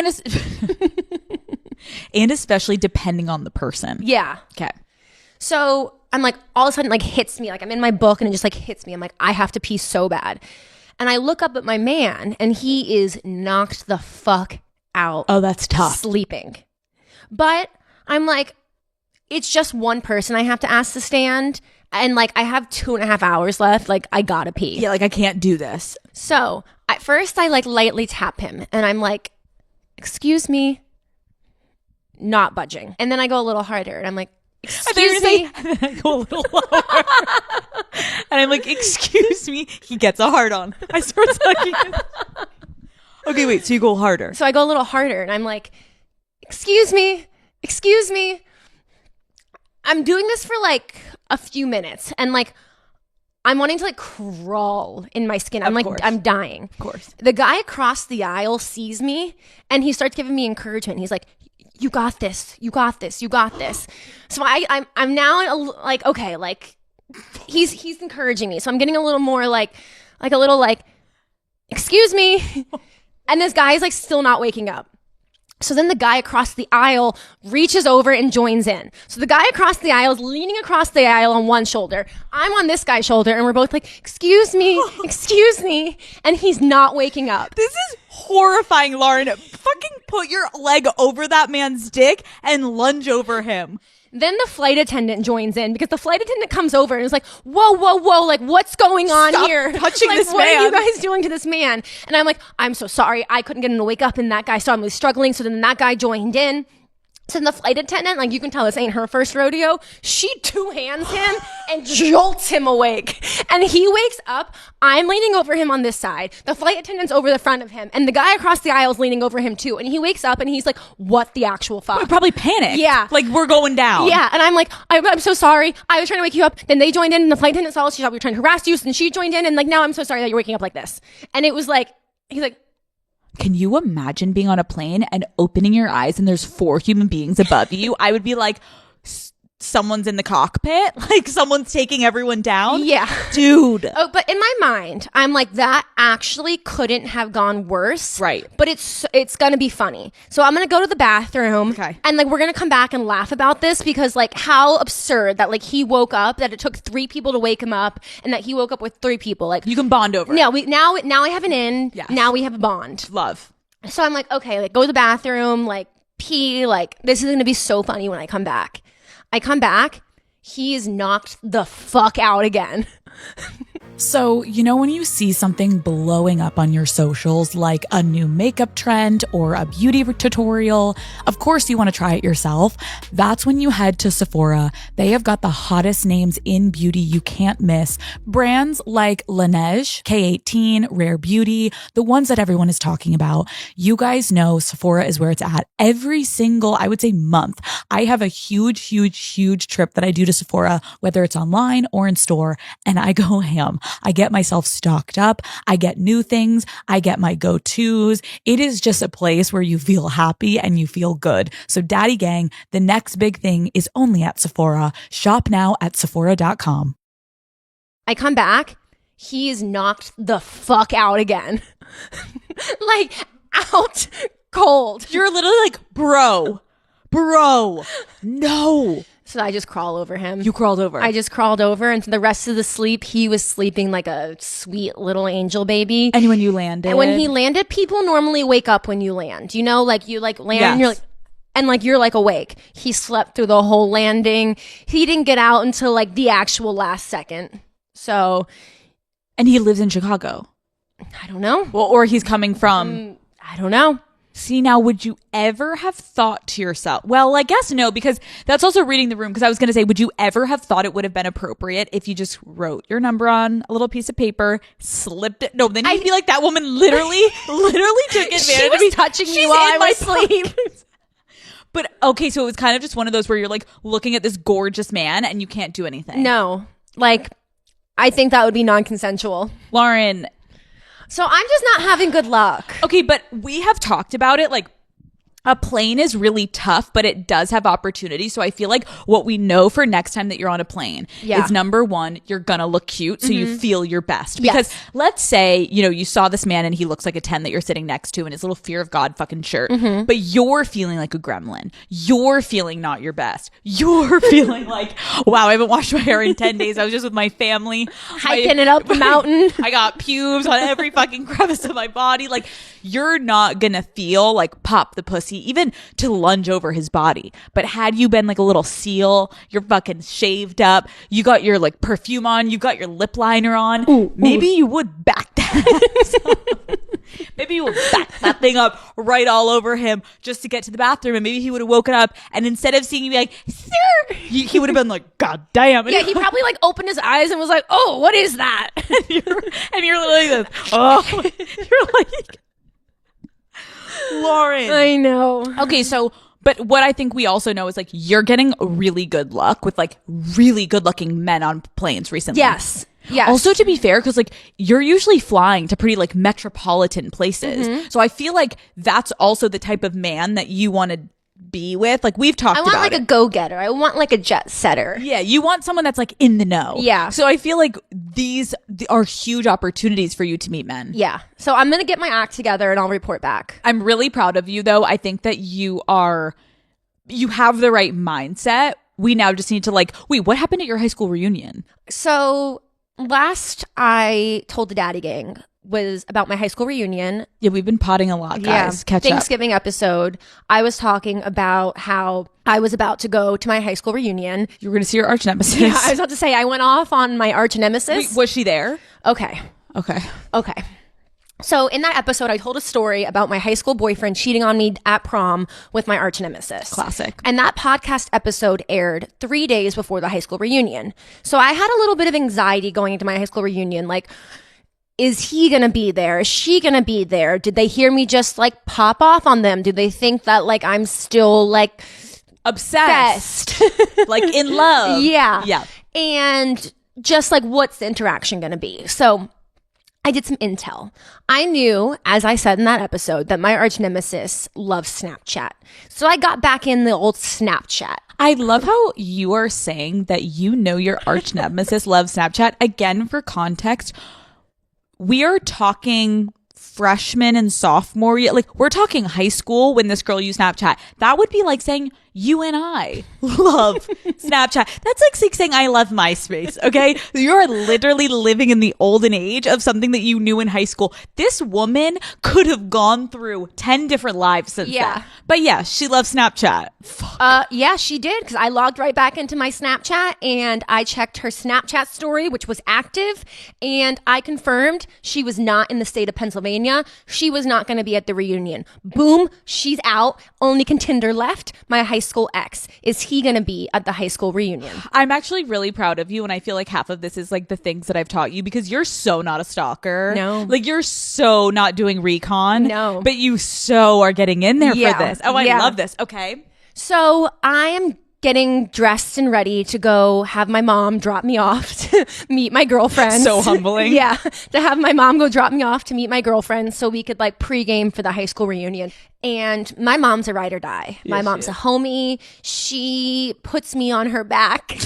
And especially depending on the person. Yeah. Okay. So I'm like, all of a sudden, like hits me. Like I'm in my book and it just like hits me. I'm like, I have to pee so bad. And I look up at my man and he is knocked the fuck out. Oh, that's tough. Sleeping. But I'm like, it's just one person I have to ask to stand. And like, I have 2.5 hours left. Like, I gotta pee. Yeah, like I can't do this. So at first I like lightly tap him and I'm like, excuse me, not budging. And then I go a little harder and I'm like, excuse me. And then I go a little lower. And I'm like, excuse me. He gets a hard on. I start sucking him. Okay, wait. So you go harder. So I go a little harder and I'm like, excuse me. I'm doing this for like a few minutes and like I'm wanting to like crawl in my skin. I'm I'm dying. Of course. The guy across the aisle sees me and he starts giving me encouragement. He's like, you got this. You got this. You got this. So I'm now like, okay, like he's encouraging me. So I'm getting a little more like a little like, excuse me. And this guy is like still not waking up. So then the guy across the aisle reaches over and joins in. So the guy across the aisle is leaning across the aisle on one shoulder. I'm on this guy's shoulder and we're both like, excuse me. And he's not waking up. This is horrifying, Lauren. Fucking put your leg over that man's dick and lunge over him. Then the flight attendant joins in because the flight attendant comes over and is like, whoa, like what's going on Stop here? touching like, this what man. are you guys doing to this man? And I'm like, I'm so sorry. I couldn't get him to wake up and that guy saw him was struggling. So then that guy joined in. So then the flight attendant, like you can tell this ain't her first rodeo. She two-hands him and jolts him awake. And he wakes up. I'm leaning over him on this side. The flight attendant's over the front of him. And the guy across the aisle is leaning over him too. And he wakes up and he's like, what the actual fuck? Probably panicked. Yeah. Like we're going down. Yeah. And I'm like, I'm so sorry. I was trying to wake you up. Then they joined in and the flight attendant saw us. She thought we were trying to harass you. So then she joined in and like, now I'm so sorry that you're waking up like this. And it was like, he's like, can you imagine being on a plane and opening your eyes and there's 4 human beings above you? I would be like, someone's in the cockpit? Like someone's taking everyone down? yeah. Dude. Oh, but in my mind, I'm like, that actually couldn't have gone worse. Right. But it's going to be funny. So I'm going to go to the bathroom. Okay. And like, we're going to come back and laugh about this because like how absurd that like he woke up, that it took 3 people to wake him up and that he woke up with 3 people. Like You can bond over it. yeah, now I have an in. Yes. Now we have a bond. Love. So I'm like, okay, like go to the bathroom, like pee, like this is going to be so funny when I come back. I come back, he is knocked the fuck out again. So, you know when you see something blowing up on your socials, like a new makeup trend or a beauty tutorial, of course you want to try it yourself. That's when you head to Sephora. They have got the hottest names in beauty you can't miss. Brands like Laneige, K18, Rare Beauty, the ones that everyone is talking about. You guys know Sephora is where it's at. Every single, I would say, month, I have a huge trip that I do to Sephora, whether it's online or in store, and I go ham. I get myself stocked up. I get new things. I get my go-tos. It is just a place where you feel happy and you feel good. So Daddy Gang, the next big thing is only at Sephora. Shop now at Sephora.com. I come back, he is knocked the fuck out again. Like, out cold. You're literally like, bro, no. So I just crawl over him. You crawled over. I just crawled over, and for the rest of the sleep, he was sleeping like a sweet little angel baby. And when you landed? And when he landed, people normally wake up when you land. You know, like you like land Yes. and you're like, and like you're like awake. He slept through the whole landing. He didn't get out until like the actual last second. So, and he lives in Chicago. I don't know. Well, or he's coming from. I don't know. See, now, would you ever have thought to yourself, well, I guess no, because that's also reading the room. Because I was going to say, would you ever have thought it would have been appropriate if you just wrote your number on a little piece of paper, slipped it? No, then you'd be like, that woman literally took advantage She of me. was touching me She's while in I my was asleep. pocket. But okay, so it was kind of just one of those where you're like looking at this gorgeous man and you can't do anything. No, like I think that would be non-consensual. Lauren. So I'm just not having good luck. Okay, but we have talked about it like a plane is really tough, but it does have opportunity. So I feel like what we know for next time that you're on a plane is number one, you're gonna look cute, so you feel your best. Because let's say, you know, you saw this man and he looks like a 10 that you're sitting next to in his little Fear of God fucking shirt, but you're feeling like a gremlin. You're feeling not your best. You're feeling like, wow, I haven't washed my hair in 10 days. I was just with my family. Hiking it up the mountain. I got pubes on every fucking crevice of my body. Like, you're not gonna feel like pop the pussy even to lunge over his body. But had you been like a little seal, you're fucking shaved up, you got your like perfume on, you got your lip liner on, maybe you would back that. Maybe you would back that thing up right all over him just to get to the bathroom, and maybe he would have woken up, and instead of seeing you be like, sir, he would have been like, God damn. And yeah, he probably like opened his eyes and was like, oh, what is that? and you're like this. Oh, you're like, Lauren. I know. Okay, so, but what I think we also know is like you're getting really good luck with like really good looking men on planes recently. Yes. Yes. Also, to be fair, because like you're usually flying to pretty like metropolitan places. So I feel like that's also the type of man that you want to be with. Like we've talked about I want like a go-getter. I want like a jet setter. Yeah, you want someone that's like in the know. Yeah. So I feel like these are huge opportunities for you to meet men. Yeah. So I'm going to get my act together and I'll report back. I'm really proud of you though. I think that you have the right mindset. We now just need to like, wait, what happened at your high school reunion? So last I told the Daddy Gang was about my high school reunion. Yeah, we've been potting a lot, guys. Catch up. Thanksgiving episode, I was talking about how I was about to go to my high school reunion. You were going to see your arch nemesis. Yeah, I was about to say I went off on my arch nemesis. Wait, was she there? Okay. So in that episode, I told a story about my high school boyfriend cheating on me at prom with my arch nemesis. Classic. And that podcast episode aired 3 days before the high school reunion. So I had a little bit of anxiety going into my high school reunion. Like, is he going to be there? Is she going to be there? Did they hear me just like pop off on them? Do they think that like I'm still like obsessed? Like in love? Yeah. Yeah. And just like, what's the interaction going to be? So I did some intel. I knew, as I said in that episode, that my arch nemesis loves Snapchat. So I got back in the old Snapchat. I love how you are saying that you know your arch nemesis loves Snapchat. Again, for context, we are talking freshman and sophomore year. Like, we're talking high school when this girl used Snapchat. That would be like saying you and I love Snapchat. That's like saying I love MySpace, okay? You're literally living in the olden age of something that you knew in high school. This woman could have gone through 10 different lives since then. But yeah, she loves Snapchat. Yeah, she did, because I logged right back into my Snapchat and I checked her Snapchat story, which was active, and I confirmed she was not in the state of Pennsylvania. She was not going to be at the reunion. Boom, she's out. Only contender left, my high school ex. Is he going to be at the high school reunion? I'm actually really proud of you, and I feel like half of this is like the things that I've taught you, because you're so not a stalker. No. Like, you're so not doing recon. No. But you so are getting in there for this. Oh, I love this. Okay. So I am getting dressed and ready to go have my mom drop me off to meet my girlfriends. So humbling. Yeah. To have my mom go drop me off to meet my girlfriends so we could like pregame for the high school reunion. And my mom's a ride or die. My mom's a homie. She puts me on her back.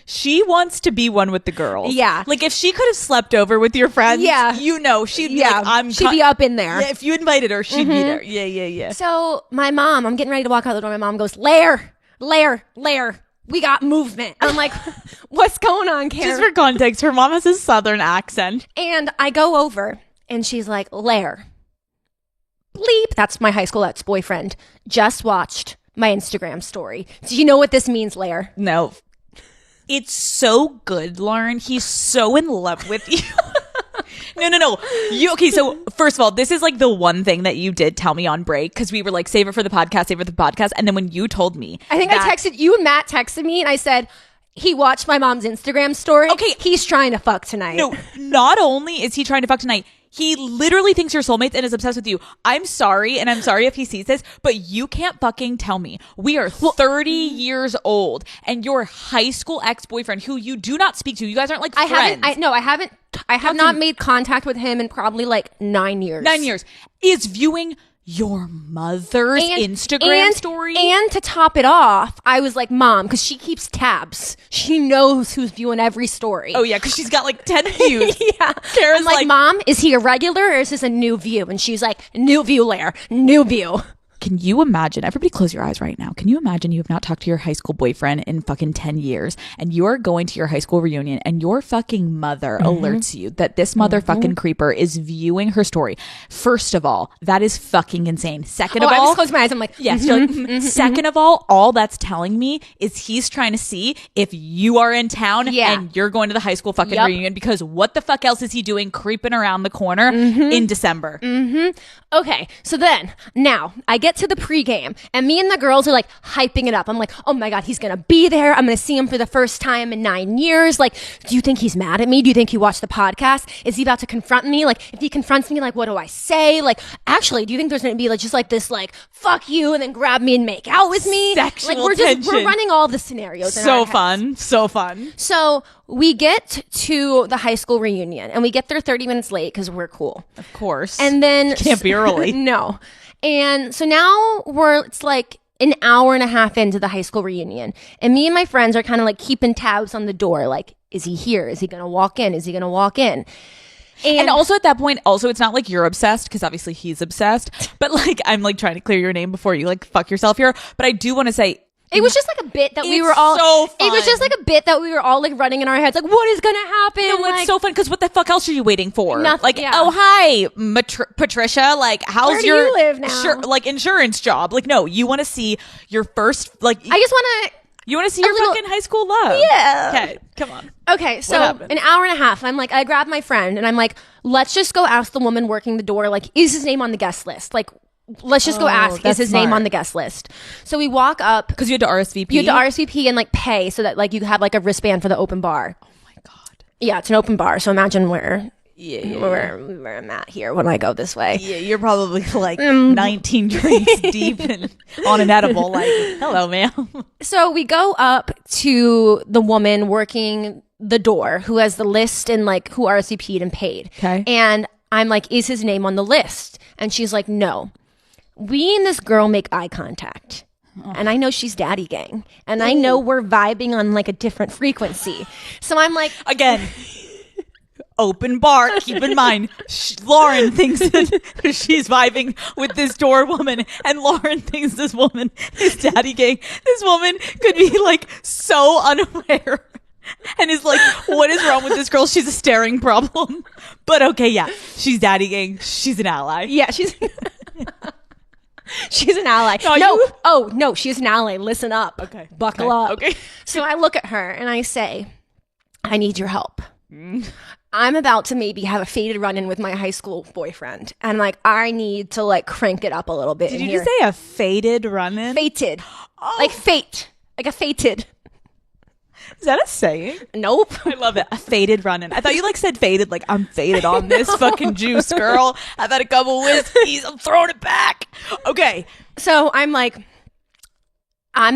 She wants to be one with the girls. Yeah. Like, if she could have slept over with your friends, you know, she'd be like, she'd be up in there. Yeah, if you invited her, she'd be there. Yeah. So my mom, I'm getting ready to walk out the door. My mom goes, Lair, we got movement. I'm like, what's going on, Karen? Just for context, her mom has a southern accent. And I go over and she's like, Lair, bleep. That's my high school ex-boyfriend. Just watched my Instagram story. Do you know what this means, Lair? No. It's so good, Lauren. He's so in love with you. No. Okay, so first of all, this is like the one thing that you did tell me on break, because we were like, save it for the podcast. And then when you told me, I think I texted you and Matt texted me and I said, he watched my mom's Instagram story. Okay. He's trying to fuck tonight. No, not only is he trying to fuck tonight, he literally thinks you're soulmates and is obsessed with you. I'm sorry, and I'm sorry if he sees this, but you can't fucking tell me. We are 30 years old, and your high school ex-boyfriend, who you do not speak to, you guys aren't like friends. I have not made contact with him in probably like 9 years. 9 years. Is viewing your mother's Instagram story? And to top it off, I was like, Mom, because she keeps tabs. She knows who's viewing every story. Oh, yeah, because she's got like 10 views. Yeah. Kara's I'm like, Mom, is he a regular or is this a new view? And she's like, new view, Lair. New view. Can you imagine, everybody close your eyes right now. Can you imagine you have not talked to your high school boyfriend in fucking 10 years and you're going to your high school reunion and your fucking mother alerts you that this motherfucking creeper is viewing her story? First of all, that is fucking insane. Second of I all, just closed my eyes. I'm like, yes. Second of all that's telling me is he's trying to see if you are in town and you're going to the high school fucking reunion, because what the fuck else is he doing creeping around the corner in December? Okay, so then now I get to the pregame and me and the girls are like hyping it up. I'm like, oh my God, he's gonna be there. I'm gonna see him for the first time in 9 years. Like, do you think he's mad at me? Do you think he watched the podcast? Is he about to confront me? Like, if he confronts me, like, what do I say? Like, actually, do you think there's gonna be like just like this, like, fuck you, and then grab me and make out with me? Sexual like, we're running all the scenarios. So fun. So we get to the high school reunion and we get there 30 minutes late because we're cool. Of course. And then can't be early. No. And so now it's like an hour and a half into the high school reunion. And me and my friends are kind of like keeping tabs on the door. Like, is he here? Is he going to walk in? Is he going to walk in? And also at that point, also, it's not like you're obsessed, because obviously he's obsessed. But like, I'm like trying to clear your name before you like fuck yourself here. But I do want to say, it was just like a bit that we were all. So fun. It was just like a bit that we were all like running in our heads, like, what is gonna happen? No, like, it's so fun, because what the fuck else are you waiting for? Nothing. Like, yeah. oh hi, Patricia. Like, how's Where do your you live now? like insurance job? Like, no, you want to see your first like. I just want to. You want to see your fucking high school love? Yeah. Okay, come on. Okay, so an hour and a half. I'm like, I grab my friend and I'm like, let's just go ask the woman working the door. Like, is his name on the guest list? Like, let's just go ask, is his name on the guest list? So we walk up. Because you had to RSVP? You had to RSVP and like pay so that like you have like a wristband for the open bar. Oh my God. Yeah, it's an open bar. So imagine where I'm at here when I go this way. Yeah, you're probably like 19 drinks deep and on an edible. Like, hello, ma'am. So we go up to the woman working the door who has the list and like who RSVP'd and paid. Okay. And I'm like, is his name on the list? And she's like, no. We and this girl make eye contact. And I know she's daddy gang. And I know we're vibing on like a different frequency. So I'm like, again, open bar. Keep in mind, Lauren thinks that she's vibing with this door woman, and Lauren thinks this woman is daddy gang. This woman could be like so unaware and is like, what is wrong with this girl? She's a staring problem. But okay, yeah, she's daddy gang. She's an ally. yeah, she's an ally. No, she's an ally. Listen up. Okay. Buckle up. Okay. So I look at her and I say, I need your help. I'm about to maybe have a faded run-in with my high school boyfriend. And like, I need to like crank it up a little bit. Did you just say a faded run-in? Fated. Like fate. Like a fated. Is that a saying? Nope. I love it. A faded run-in. I thought you like said faded, like I'm faded on this fucking juice, girl. I've had a couple whiskeys. I'm throwing it back. Okay. So I'm like, are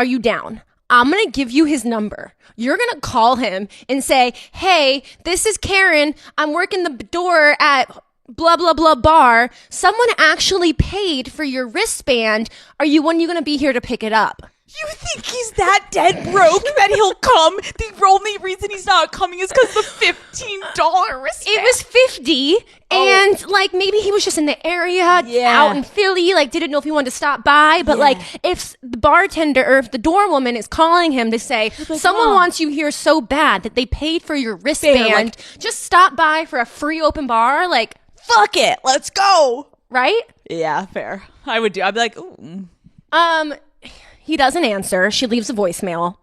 you down? I'm going to give you his number. You're going to call him and say, hey, this is Karen. I'm working the door at blah, blah, blah bar. Someone actually paid for your wristband. When are you going to be here to pick it up? You think he's that dead broke that he'll come? The only reason he's not coming is because the $15 wristband. It was 50, and like maybe he was just in the area, out in Philly, like didn't know if he wanted to stop by. But like if the bartender or if the door woman is calling him to say someone wants you here so bad that they paid for your wristband, just stop by for a free open bar. Like fuck it, let's go. Right? Yeah, fair. I would do. I'd be like, ooh. He doesn't answer. She leaves a voicemail.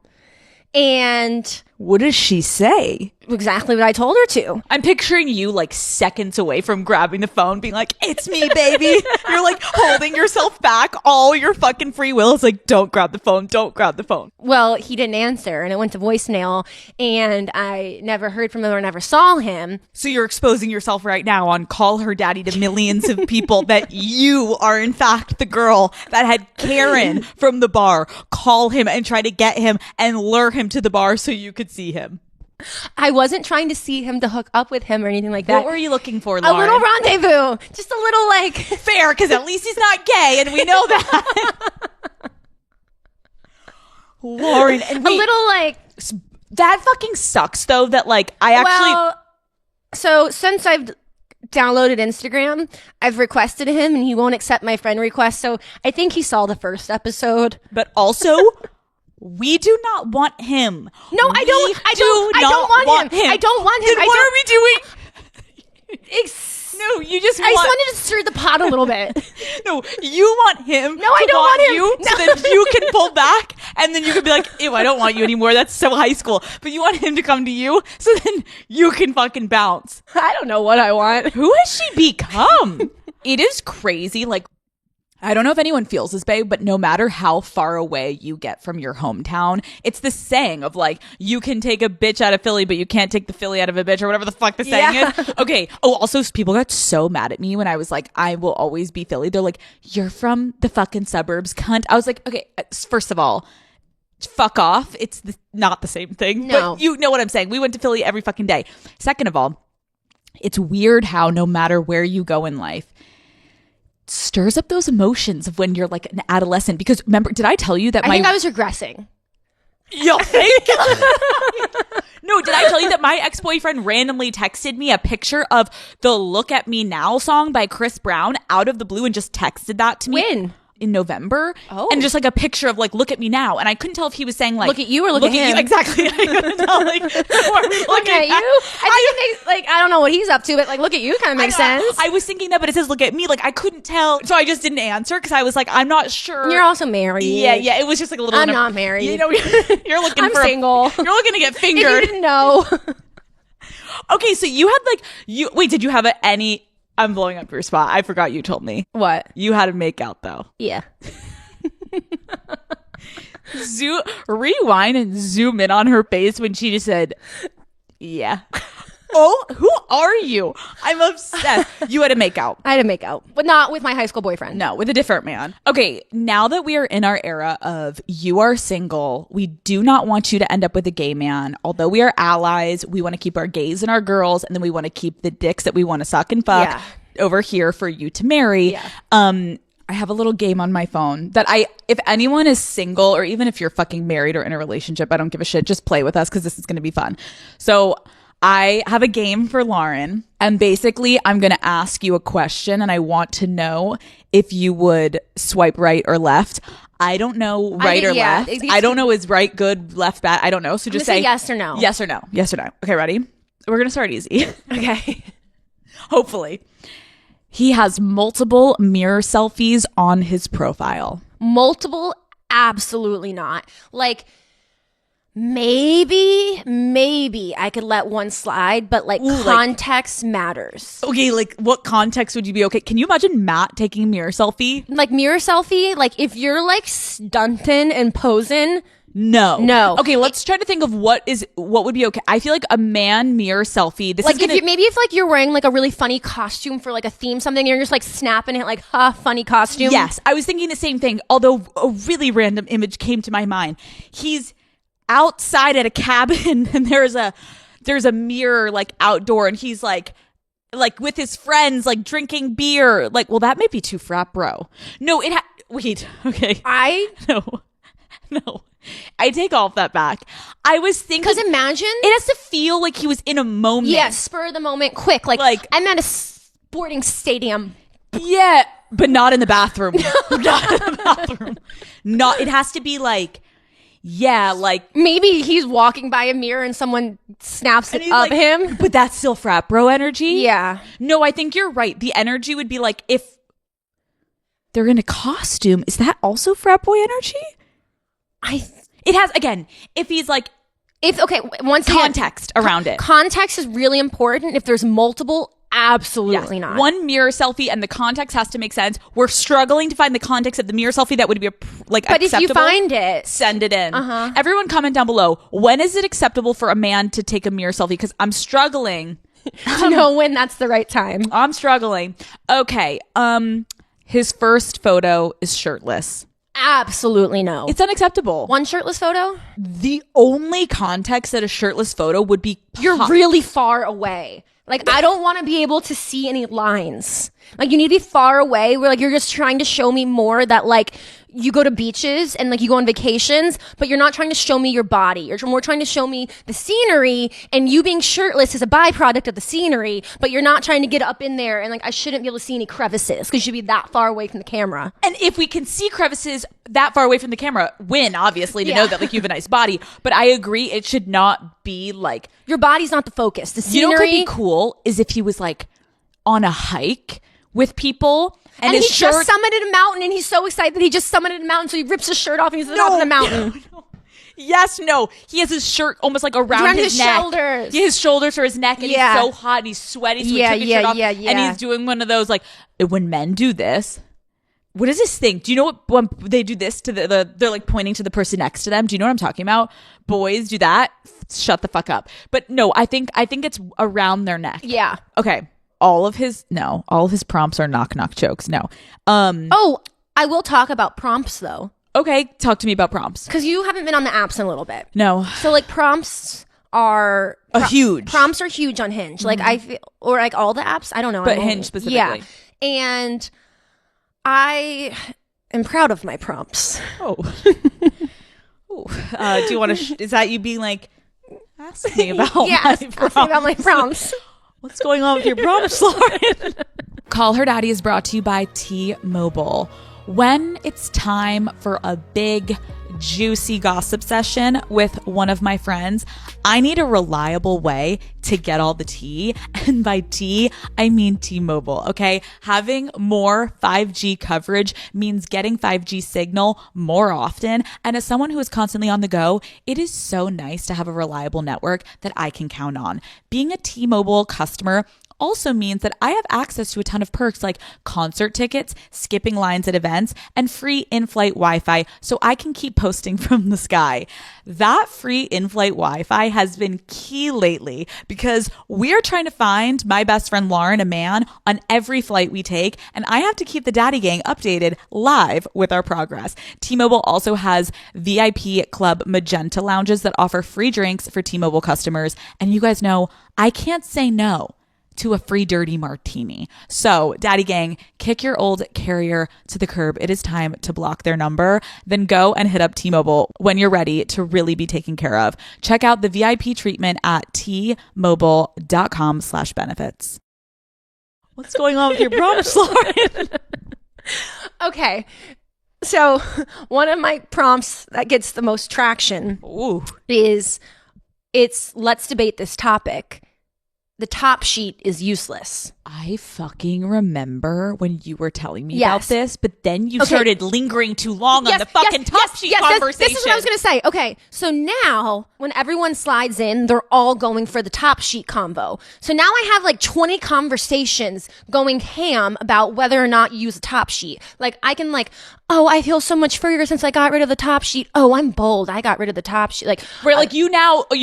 And what does she say? Exactly what I told her to. I'm picturing you like seconds away from grabbing the phone, being like, it's me, baby. You're like holding yourself back. All your fucking free will is like, don't grab the phone. Don't grab the phone. Well, he didn't answer and it went to voicemail and I never heard from him or never saw him. So you're exposing yourself right now on Call Her Daddy to millions of people that you are in fact the girl that had Karen from the bar call him and try to get him and lure him to the bar so you could see him. I wasn't trying to see him to hook up with him or anything like that. What were you looking for, A Lauren? little rendezvous. Just a little like Fair, because at least he's not gay, and we know that. Lauren, and a little like that fucking sucks though. That like I actually. Well, so since I've downloaded Instagram, I've requested him and he won't accept my friend request. So I think he saw the first episode. But also, we do not want him. No, I don't want him. I don't want him. Then what are we doing? No, you just I just wanted to stir the pot a little bit. No, you want him. No, I don't want him. You, No. so that you can pull back, and then you can be like, "Ew, I don't want you anymore." That's so high school. But you want him to come to you, so then you can fucking bounce. I don't know what I want. Who has she become? It is crazy. Like, I don't know if anyone feels this way, but no matter how far away you get from your hometown, it's the saying of like, you can take a bitch out of Philly, but you can't take the Philly out of a bitch, or whatever the fuck the saying is. Okay. Oh, also, people got so mad at me when I was like, I will always be Philly. They're like, you're from the fucking suburbs, cunt. I was like, okay, first of all, fuck off. It's not the same thing. No. But you know what I'm saying. We went to Philly every fucking day. Second of all, it's weird how no matter where you go in life, stirs up those emotions of when you're like an adolescent. Because remember, did I tell you that I think I was regressing. You think? No, did I tell you that my ex-boyfriend randomly texted me a picture of the Look at Me Now song by Chris Brown out of the blue and just texted that to me? When? In November. Oh. And just like a picture of like, look at me now. And I couldn't tell if he was saying like, Look at you or look at him. You. Exactly. I couldn't tell, like, Look at you. I think it makes, like, I don't know what he's up to, but like, look at you kind of makes sense. I was thinking that, but it says look at me. Like I couldn't tell. So I just didn't answer because I was like, I'm not sure. You're also married. Yeah. It was just like a little. I'm not married. You know, you're looking I'm for. single. You're looking to get If fingered. you didn't know. Okay, so you had like wait, did you have any? I'm blowing up your spot. I forgot you told me. What? You had to make out though. Yeah. Rewind and zoom in on her face when she just said, "Yeah." Oh, who are you? I'm obsessed. You had to make out. I had to make out, but not with my high school boyfriend. No, with a different man. Okay, now that we are in our era of you are single, we do not want you to end up with a gay man. Although we are allies, we want to keep our gays and our girls, and then we want to keep the dicks that we want to suck and fuck over here for you to marry. Yeah. I have a little game on my phone that if anyone is single or even if you're fucking married or in a relationship, I don't give a shit. Just play with us because this is going to be fun. So I have a game for Lauren, and basically I'm going to ask you a question and I want to know if you would swipe right or left. I don't know right or left. I don't know is right good, left bad. I don't know. So just say yes or no. Yes or no. Yes or no. Okay, ready? We're going to start easy. Okay. Hopefully. He has multiple mirror selfies on his profile. Multiple? Absolutely not. Like, maybe I could let one slide, but like context matters. Okay, like what context would you be okay? Can you imagine Matt taking a mirror selfie? Like mirror selfie, like if you're like stunting and posing. No. Okay, let's try to think of what would be okay. I feel like a man mirror selfie. This like is gonna, if like you're wearing like a really funny costume for like a theme something, and you're just like snapping it like funny costume. Yes, I was thinking the same thing. Although a really random image came to my mind. He's outside at a cabin and there's a mirror like outdoor, and he's like with his friends like drinking beer. Like, well, that might be too frat bro. No, wait. Okay, no. I take all of that back. I was thinking, because imagine it has to feel like he was in a moment. Yeah, spur of the moment, quick. Like I'm at a sporting stadium. Yeah, but not in the bathroom. Not in the bathroom. It has to be like, yeah, like maybe he's walking by a mirror and someone snaps it of him. But that's still frat bro energy. Yeah. No, I think you're right. The energy would be like if they're in a costume. Is that also frat boy energy? It has, again, if he's like, once context around it. Context is really important. If there's multiple, absolutely not. One mirror selfie and the context has to make sense. We're struggling to find the context of the mirror selfie that would be but acceptable. If you find it, send it in. Everyone comment down below. When is it acceptable for a man to take a mirror selfie? Because I'm struggling to know when that's the right time. I'm struggling. Okay. His first photo is shirtless. Absolutely no. It's unacceptable. One shirtless photo? The only context that a shirtless photo would be You're really far away. Like, I don't want to be able to see any lines. Like, you need to be far away where, like, you're just trying to show me more that, like, you go to beaches and, like, you go on vacations, but you're not trying to show me your body. You're more trying to show me the scenery, and you being shirtless is a byproduct of the scenery, but you're not trying to get up in there, and, like, I shouldn't be able to see any crevices because you should be that far away from the camera. And if we can see crevices that far away from the camera, win, obviously, to know that, like, you have a nice body. But I agree, it should not be, like... Your body's not the focus. The scenery... You know what could be cool is if he was, like, on a hike with people... And he just summited a mountain, and he's so excited that he just summited a mountain, so he rips his shirt off and he's up on the mountain. No. Yes, no. He has his shirt almost like around his neck. Shoulders. Yeah, his shoulders or his neck, and he's so hot and he's sweaty, so he took his shirt off. And he's doing one of those, like, when men do this, what is this thing? Do you know what, when they do this to they're like pointing to the person next to them? Do you know what I'm talking about? Boys do that. Shut the fuck up. But no, I think it's around their neck. Yeah. Okay. All of his prompts are knock jokes. No. Oh, I will talk about prompts though. Okay, talk to me about prompts. Because you haven't been on the apps in a little bit. No. So like prompts are huge. Prompts are huge on Hinge. Like I feel, or like all the apps. I don't know. But Hinge specifically. Yeah. And I am proud of my prompts. Oh. Do you want to? Is that you being like, ask me about ask me about my prompts. What's going on with your prompts, Lauren? Call Her Daddy is brought to you by T-Mobile. When it's time for a big, juicy gossip session with one of my friends, I need a reliable way to get all the tea. And by tea, I mean T-Mobile, okay? Having more 5G coverage means getting 5G signal more often. And as someone who is constantly on the go, it is so nice to have a reliable network that I can count on. Being a T-Mobile customer also means that I have access to a ton of perks like concert tickets, skipping lines at events, and free in-flight Wi-Fi so I can keep posting from the sky. That free in-flight Wi-Fi has been key lately because we're trying to find my best friend Lauren a man on every flight we take, and I have to keep the Daddy Gang updated live with our progress. T-Mobile also has VIP Club Magenta lounges that offer free drinks for T-Mobile customers, and you guys know I can't say no to a free dirty martini. So, Daddy Gang, kick your old carrier to the curb. It is time to block their number. Then go and hit up T-Mobile when you're ready to really be taken care of. Check out the VIP treatment at tmobile.com/benefits. What's going on with your prompts, Lauren? Okay. So, one of my prompts that gets the most traction is let's debate this topic. The top sheet is useless. I fucking remember when you were telling me about this, but then you started lingering too long on the fucking top sheet conversation. This is what I was going to say. Okay, so now when everyone slides in, they're all going for the top sheet combo. So now I have like 20 conversations going ham about whether or not you use a top sheet. Like I can like, oh, I feel so much freer since I got rid of the top sheet. Oh, I'm bold. I got rid of the top sheet. Like where like you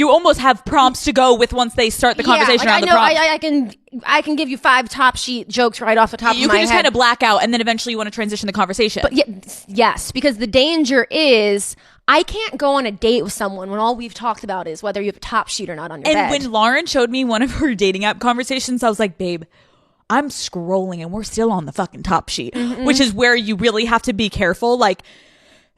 almost have prompts to go with once they start the conversation around the prompts. I can give you 5 top sheet jokes right off the top of my head. You can just kind of black out and then eventually you want to transition the conversation. But yes, because the danger is I can't go on a date with someone when all we've talked about is whether you have a top sheet or not on your bed. And when Lauren showed me one of her dating app conversations, I was like, babe, I'm scrolling and we're still on the fucking top sheet, which is where you really have to be careful. Like,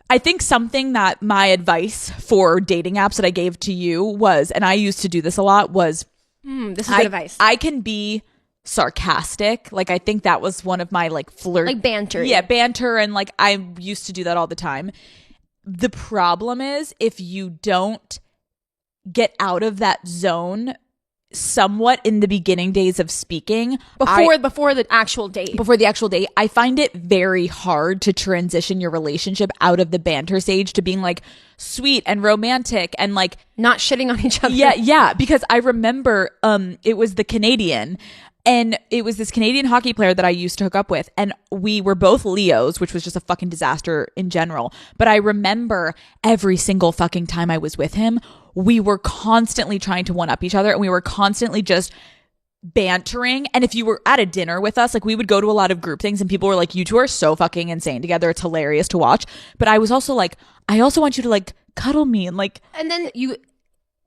I think something that my advice for dating apps that I gave to you was, and I used to do this a lot, was this is good advice. I can be sarcastic. Like, I think that was one of my like flirt, like banter. Yeah, banter. And like, I used to do that all the time. The problem is if you don't get out of that zone somewhat in the beginning days of speaking before the actual date, I find it very hard to transition your relationship out of the banter stage to being like sweet and romantic and like not shitting on each other. Yeah, because I remember it was the Canadian, and it was this Canadian hockey player that I used to hook up with, and we were both Leos, which was just a fucking disaster in general. But I remember every single fucking time I was with him, we were constantly trying to one-up each other, and we were constantly just bantering. And if you were at a dinner with us, like we would go to a lot of group things and people were like, you two are so fucking insane together. It's hilarious to watch. But I was also like, I also want you to like cuddle me and like. And then you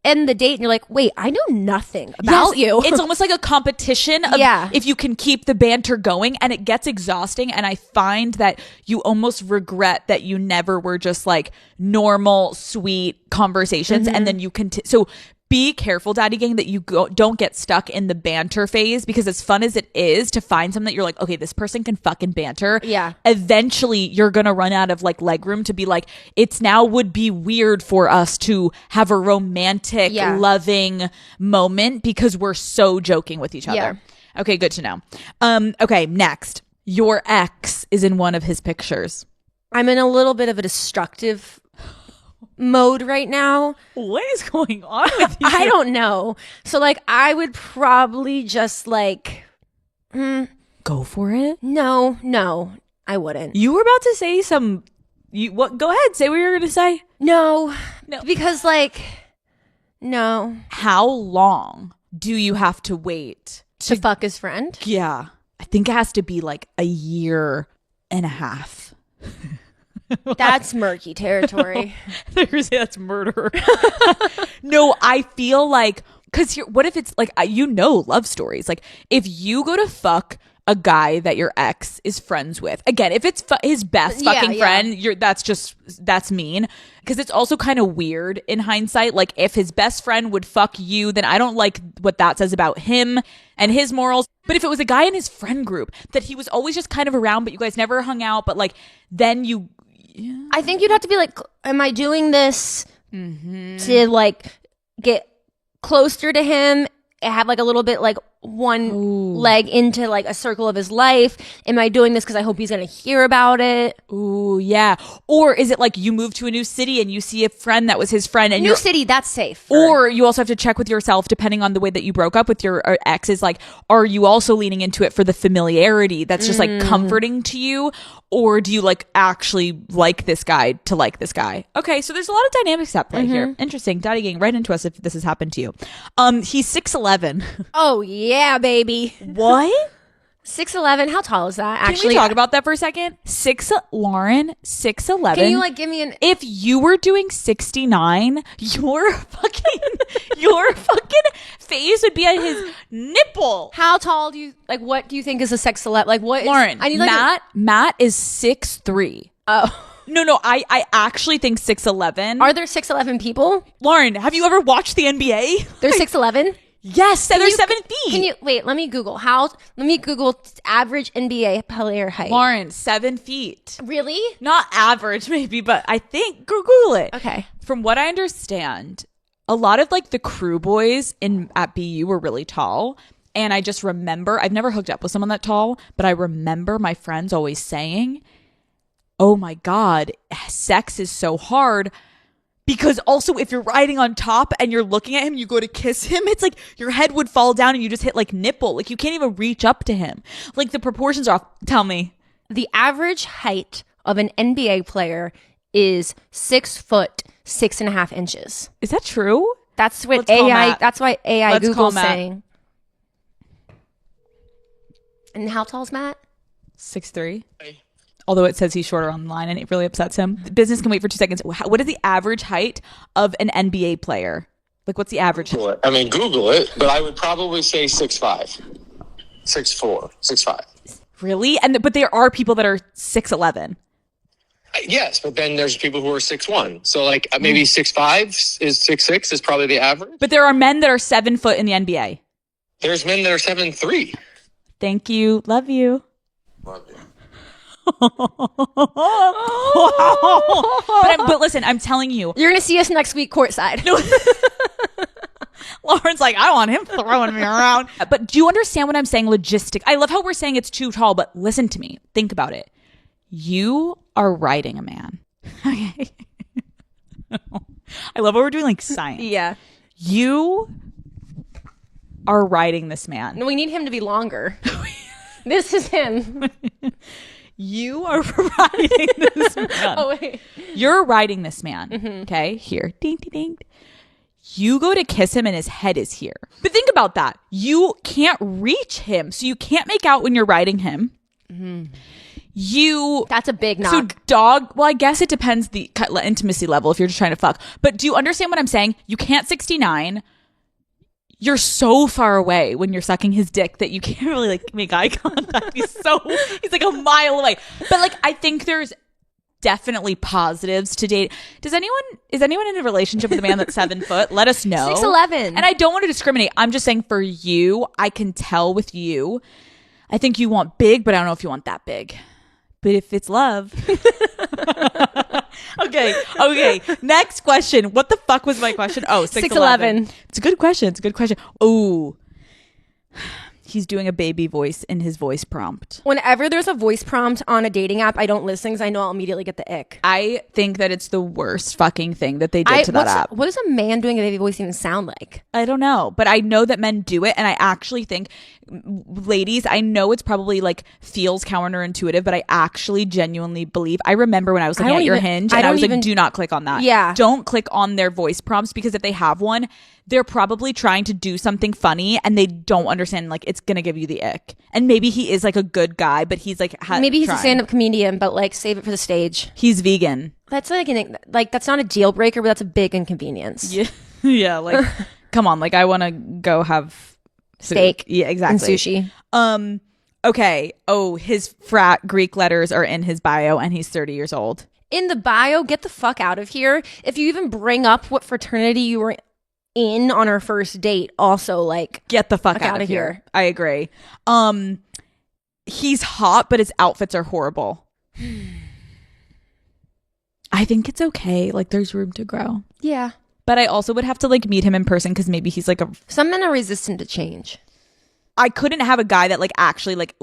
end the date and you're like, wait, I know nothing about you. It's almost like a competition of if you can keep the banter going, and it gets exhausting. And I find that you almost regret that you never were just like normal, sweet conversations. And then you so be careful, Daddy Gang, that you don't get stuck in the banter phase, because as fun as it is to find something that you're like, okay, this person can fucking banter. Yeah. Eventually you're going to run out of like leg room to be like, it's now would be weird for us to have a romantic, loving moment because we're so joking with each other. Yeah. Okay, good to know. Okay, next. Your ex is in one of his pictures. I'm in a little bit of a destructive mode right now. What is going on with you? I don't know. So like I would probably just like go for it. No, I wouldn't. You were about to say what? Go ahead, say what you're gonna say. No, because like no. How long do you have to wait to fuck his friend? Yeah, I think it has to be like a year and a half. That's murky territory. They're gonna say that's murder. No, I feel like, because what if it's like, love stories. Like if you go to fuck a guy that your ex is friends with, again, if it's his best fucking friend, that's mean. Because it's also kind of weird in hindsight. Like if his best friend would fuck you, then I don't like what that says about him and his morals. But if it was a guy in his friend group that he was always just kind of around, but you guys never hung out, but like then you. Yeah. I think you'd have to be like, am I doing this to like get closer to him, have like a little bit like one leg into like a circle of his life? Am I doing this because I hope he's gonna hear about it? Ooh, yeah. Or is it like you move to a new city and you see a friend that was his friend, and new city, that's safe. Or you also have to check with yourself, depending on the way that you broke up with your ex, is like, are you also leaning into it for the familiarity that's just like comforting to you? Or do you like actually like this guy to like this guy? Okay, so there's a lot of dynamics at play here. Interesting. Daddy Gang, right into us if this has happened to you. He's 6'11". Oh yeah, baby. What? 6'11". How tall is that? Actually, can we talk about that for a second? Lauren, 6'11". Can you like give me an? If you were doing 69, your fucking face would be at his nipple. How tall do you like? What do you think is a 6'11"? Like what? Lauren, I need like Matt is 6'3". Oh. No, I actually think 6'11". Are there 6'11" people? Lauren, have you ever watched the NBA? They're 6'11". Yes, they're 7 feet. Can you wait? Let me Google average NBA player height. Lauren, 7 feet. Really? Not average, maybe, but I think Google it. Okay. From what I understand, a lot of like the crew boys at BU were really tall. And I just remember, I've never hooked up with someone that tall, but I remember my friends always saying, oh my God, sex is so hard. Because also if you're riding on top and you're looking at him, you go to kiss him, it's like your head would fall down and you just hit like nipple. Like you can't even reach up to him. Like the proportions are off. Tell me. The average height of an NBA player is 6 foot, 6.5 inches. Is that true? That's what AI, that's why AI Google's saying. And how tall is Matt? 6'3". Although it says he's shorter online and it really upsets him. The business can wait for 2 seconds. What is the average height of an NBA player? Like, what's the average? I mean, Google it, but I would probably say 6'5", 6'4", 6'5". Really? But there are people that are 6'11". Yes, but then there's people who are 6'1". So like maybe 6'5" is 6'6" is probably the average. But there are men that are 7 foot in the NBA. There's men that are 7'3". Thank you. Love you. Love you. but listen, I'm telling you, you're gonna see us next week courtside. No. Lauren's like, I don't want him throwing me around. But do you understand what I'm saying? Logistic. I love how we're saying it's too tall, but listen to me. Think about it. You are riding a man. Okay. I love how we're doing like science. Yeah. You are riding this man. No, we need him to be longer. This is him. You are riding this man. Oh, wait. You're riding this man. Okay, here. Ding, ding, ding. You go to kiss him and his head is here. But think about that. You can't reach him, so you can't make out when you're riding him. That's a big knock. Well, I guess it depends the intimacy level if you're just trying to fuck. But do you understand what I'm saying? You can't 69. You're so far away when you're sucking his dick that you can't really like make eye contact. He's like a mile away. But like, I think there's definitely positives to date. Is anyone in a relationship with a man that's 7 foot? Let us know. 6'11". And I don't want to discriminate. I'm just saying for you, I can tell with you. I think you want big, but I don't know if you want that big. But if it's love. Okay. Next question. What the fuck was my question? Oh, 6'11". It's a good question. Oh, he's doing a baby voice in his voice prompt. Whenever there's a voice prompt on a dating app, I don't listen because I know I'll immediately get the ick. I think that it's the worst fucking thing that they did to that app. What does a man doing a baby voice even sound like? I don't know, but I know that men do it, and I actually think, ladies, I know it's probably like feels counterintuitive, but I actually genuinely believe. I remember when I was looking at your Hinge, and I was like, do not click on that. Yeah. Don't click on their voice prompts, because if they have one, they're probably trying to do something funny and they don't understand, like, it's gonna give you the ick. And maybe he is like a good guy, but he's like maybe he's a stand-up comedian, but like save it for the stage. He's vegan. That's like that's not a deal breaker, but that's a big inconvenience. Yeah, like come on, like I want to go have steak. Yeah, exactly. And sushi. Okay. Oh, his frat Greek letters are in his bio, and he's 30 years old. In the bio, get the fuck out of here. If you even bring up what fraternity you were in on our first date, also like get the fuck out of here. I agree. He's hot, but his outfits are horrible. I think it's okay. Like, there's room to grow. Yeah. But I also would have to like meet him in person, because maybe he's like some men are resistant to change. I couldn't have a guy that like actually like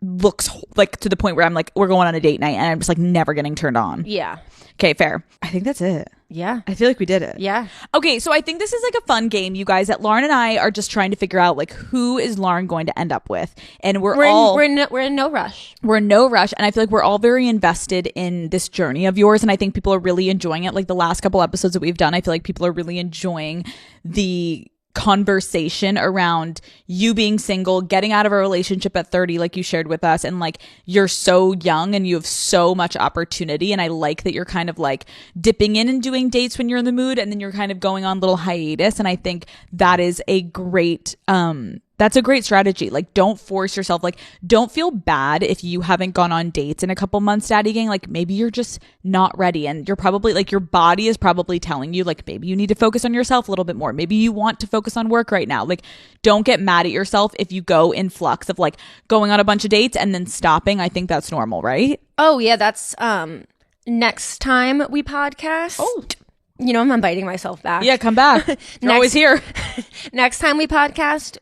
looks like to the point where I'm like, we're going on a date night and I'm just like never getting turned on. Yeah. Okay, fair. I think that's it. Yeah. I feel like we did it. Yeah. Okay, so I think this is like a fun game, you guys, that Lauren and I are just trying to figure out like who is Lauren going to end up with. And we're in no rush. We're in no rush, and I feel like we're all very invested in this journey of yours, and I think people are really enjoying it. Like the last couple episodes that we've done, I feel like people are really enjoying the conversation around you being single, getting out of a relationship at 30 like you shared with us, and like you're so young and you have so much opportunity, and I like that you're kind of like dipping in and doing dates when you're in the mood, and then you're kind of going on little hiatus, and I think that is a great that's a great strategy. Like, don't force yourself. Like, don't feel bad if you haven't gone on dates in a couple months, Daddy Gang. Like, maybe you're just not ready, and you're probably like, your body is probably telling you like, maybe you need to focus on yourself a little bit more. Maybe you want to focus on work right now. Like, don't get mad at yourself if you go in flux of like going on a bunch of dates and then stopping. I think that's normal, right? Oh yeah, that's next time we podcast. Oh, you know, I'm biting myself back. Yeah, come back. You're always here. Next time we podcast,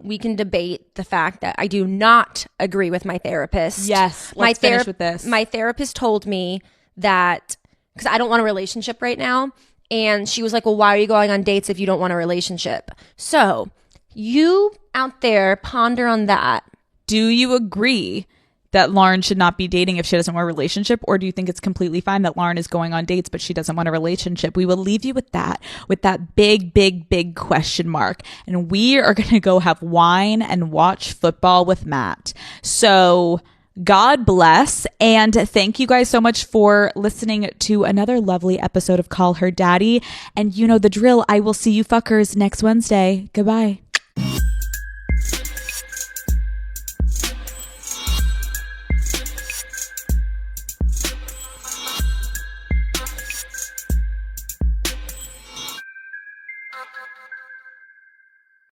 we can debate the fact that I do not agree with my therapist. Yes, let's finish with this. My therapist told me that, because I don't want a relationship right now, and she was like, well, why are you going on dates if you don't want a relationship? So you out there ponder on that. Do you agree that Lauren should not be dating if she doesn't want a relationship? Or do you think it's completely fine that Lauren is going on dates, but she doesn't want a relationship? We will leave you with that big, big, big question mark. And we are going to go have wine and watch football with Matt. So God bless. And thank you guys so much for listening to another lovely episode of Call Her Daddy. And you know the drill. I will see you fuckers next Wednesday. Goodbye.